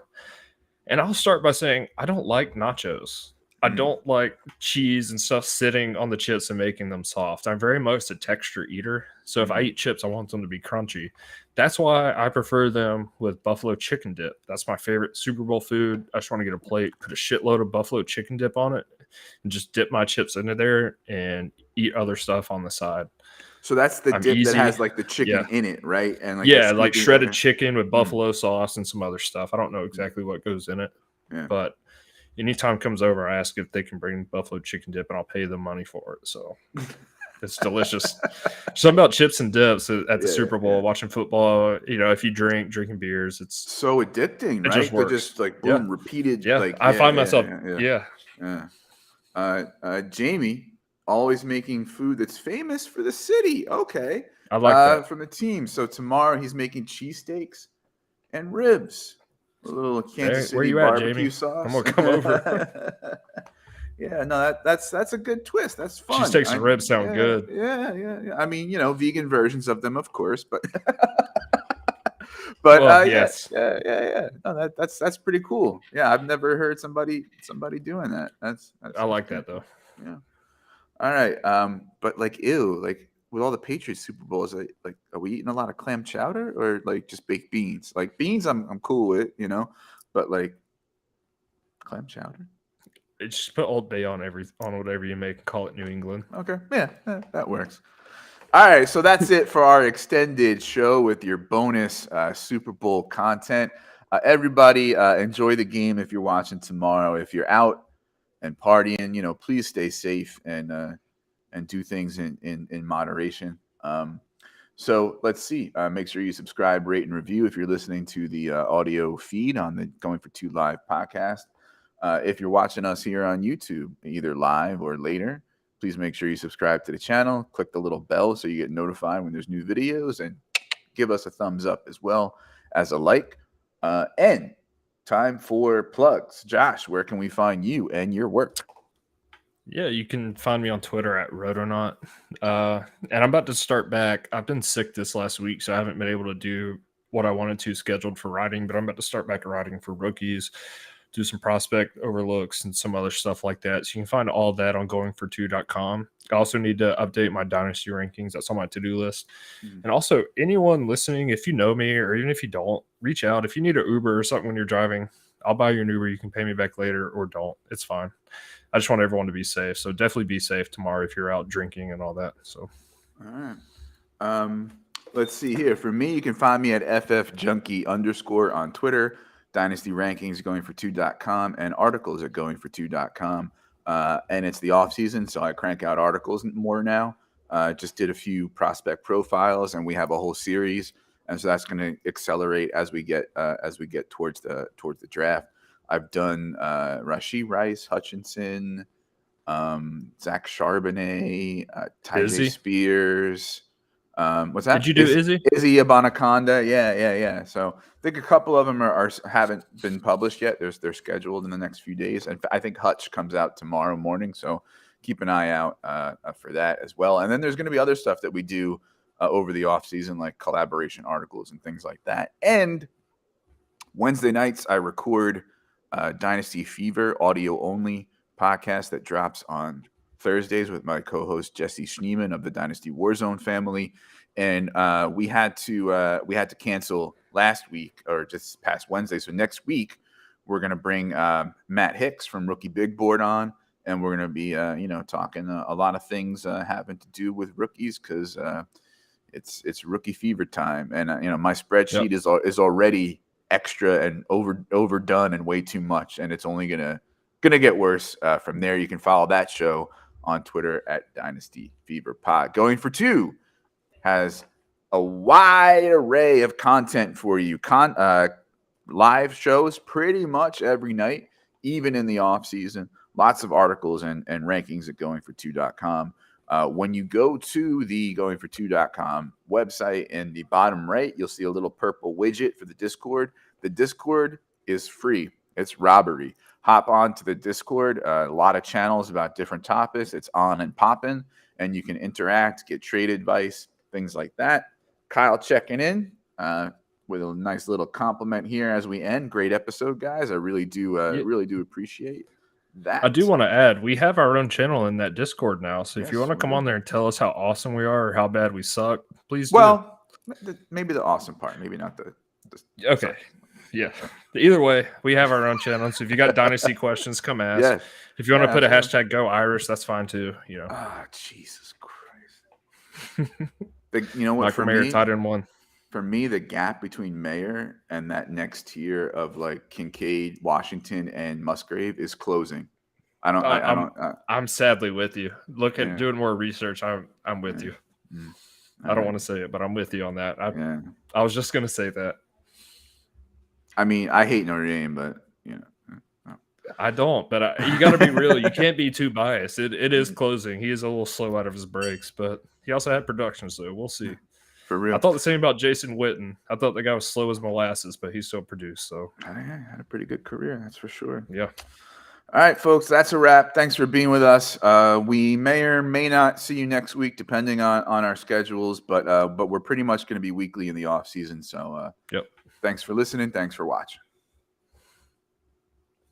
and I'll start by saying I don't like nachos. I don't like cheese and stuff sitting on the chips and making them soft. I'm very much a texture eater. So if I eat chips, I want them to be crunchy. That's why I prefer them with buffalo chicken dip. That's my favorite Super Bowl food. I just want to get a plate, put a shitload of buffalo chicken dip on it, and just dip my chips into there and eat other stuff on the side. So that's the dip that has the chicken in it, right? And shredded chicken with buffalo sauce and some other stuff. I don't know exactly what goes in it, but anytime comes over, I ask if they can bring buffalo chicken dip, and I'll pay them money for it. So it's delicious. Something about chips and dips at the Super Bowl, watching football. If you drinking beers, it's so addicting, right? Just works. Just boom, repeated. Yeah, I find myself. Jamie always making food that's famous for the city. Okay, I like that from the team. So tomorrow he's making cheesesteaks and ribs. A little Kansas City barbecue sauce. I'm gonna come over. Yeah, no, that's a good twist. That's fun. Cheesesteaks and ribs sound good. Yeah. I mean, vegan versions of them, of course, but yes. Yeah. No, that's pretty cool. Yeah, I've never heard somebody doing that. That's I like that though. Yeah. All right. But with all the Patriots Super Bowls, are we eating a lot of clam chowder or just baked beans? Beans, I'm cool with, but clam chowder. Just put Old Bay on whatever you make and call it New England. Okay, yeah, that works. All right, so that's it for our extended show with your bonus Super Bowl content. Everybody, enjoy the game if you're watching tomorrow. If you're out and partying, please stay safe and do things in moderation. So let's see. Make sure you subscribe, rate, and review if you're listening to the audio feed on the Going for Two Live podcast. If you're watching us here on YouTube, either live or later, please make sure you subscribe to the channel. Click the little bell so you get notified when there's new videos, and give us a thumbs up as well as a like. And time for plugs. Josh, where can we find you and your work? Yeah, you can find me on Twitter at Rotonaut. And I'm about to start back. I've been sick this last week, so I haven't been able to do what I wanted to scheduled for writing, but I'm about to start back writing for rookies, do some prospect overlooks and some other stuff like that. So you can find all that on goingfor2.com. I also need to update my Dynasty rankings. That's on my to-do list. And also, anyone listening, if you know me or even if you don't, reach out. If you need an Uber or something when you're driving, I'll buy you an Uber. You can pay me back later or don't. It's fine. I just want everyone to be safe. So definitely be safe tomorrow if you're out drinking and all that. So, all right. Let's see here. For me, you can find me at ffjunkie_ on Twitter. Dynasty rankings goingfor2.com and articles at goingfor2.com. And it's the off season, so I crank out articles more now. Just did a few prospect profiles, and we have a whole series, and so that's going to accelerate as we get towards the draft. I've done Rashee Rice, Hutchinson, Zach Charbonnet, Tyjae Spears. What's that? Did you do Izzy? Izzy Abanaconda. Yeah. So I think a couple of them haven't been published yet. They're scheduled in the next few days. And I think Hutch comes out tomorrow morning. So keep an eye out for that as well. And then there's going to be other stuff that we do over the off season, like collaboration articles and things like that. And Wednesday nights, I record Dynasty Fever audio only podcast that drops on Thursdays with my co-host Jesse Schneeman of the Dynasty Warzone family, and we had to cancel last week or just past Wednesday. So next week we're gonna bring Matt Hicks from Rookie Big Board on, and we're gonna be talking a lot of things having to do with rookies because it's rookie fever time, and my spreadsheet is already extra and overdone and way too much, and it's only gonna get worse from there. You can follow that show on Twitter at Dynasty Fever Pod. Going for Two has a wide array of content for you. Live shows pretty much every night, even in the off season. Lots of articles and rankings at goingfor2.com. When you go to the goingfor2.com website, in the bottom right, you'll see a little purple widget for the Discord. The Discord is free. It's robbery. Hop on to the Discord. A lot of channels about different topics. It's on and popping, and you can interact, get trade advice, things like that. Kyle checking in with a nice little compliment here as we end. Great episode, guys. I really do appreciate that. I do want to add, we have our own channel in that Discord now. So if you want to come on there and tell us how awesome we are or how bad we suck, please do. Well, maybe the awesome part, maybe not the okay. Suck. Yeah. Either way, we have our own channel. So if you got Dynasty questions, come ask. Yeah. If you want to put a hashtag Go Irish, that's fine too. Jesus Christ. What? For Mayor tied in one. For me, the gap between Mayor and that next tier of like Kincaid, Washington, and Musgrave is closing. I'm sadly with you. Look at doing more research. I'm with you. I don't want to say it, but I'm with you on that. I was just going to say that. I mean, I hate Notre Dame, but I don't. But you got to be real. You can't be too biased. It is closing. He is a little slow out of his breaks, but he also had production, so we'll see. For real. I thought the same about Jason Witten. I thought the guy was slow as molasses, but he still produced. So I had a pretty good career, that's for sure. Yeah. All right, folks, that's a wrap. Thanks for being with us. We may or may not see you next week, depending on our schedules, but we're pretty much going to be weekly in the off season. So, yep. Thanks for listening. Thanks for watching.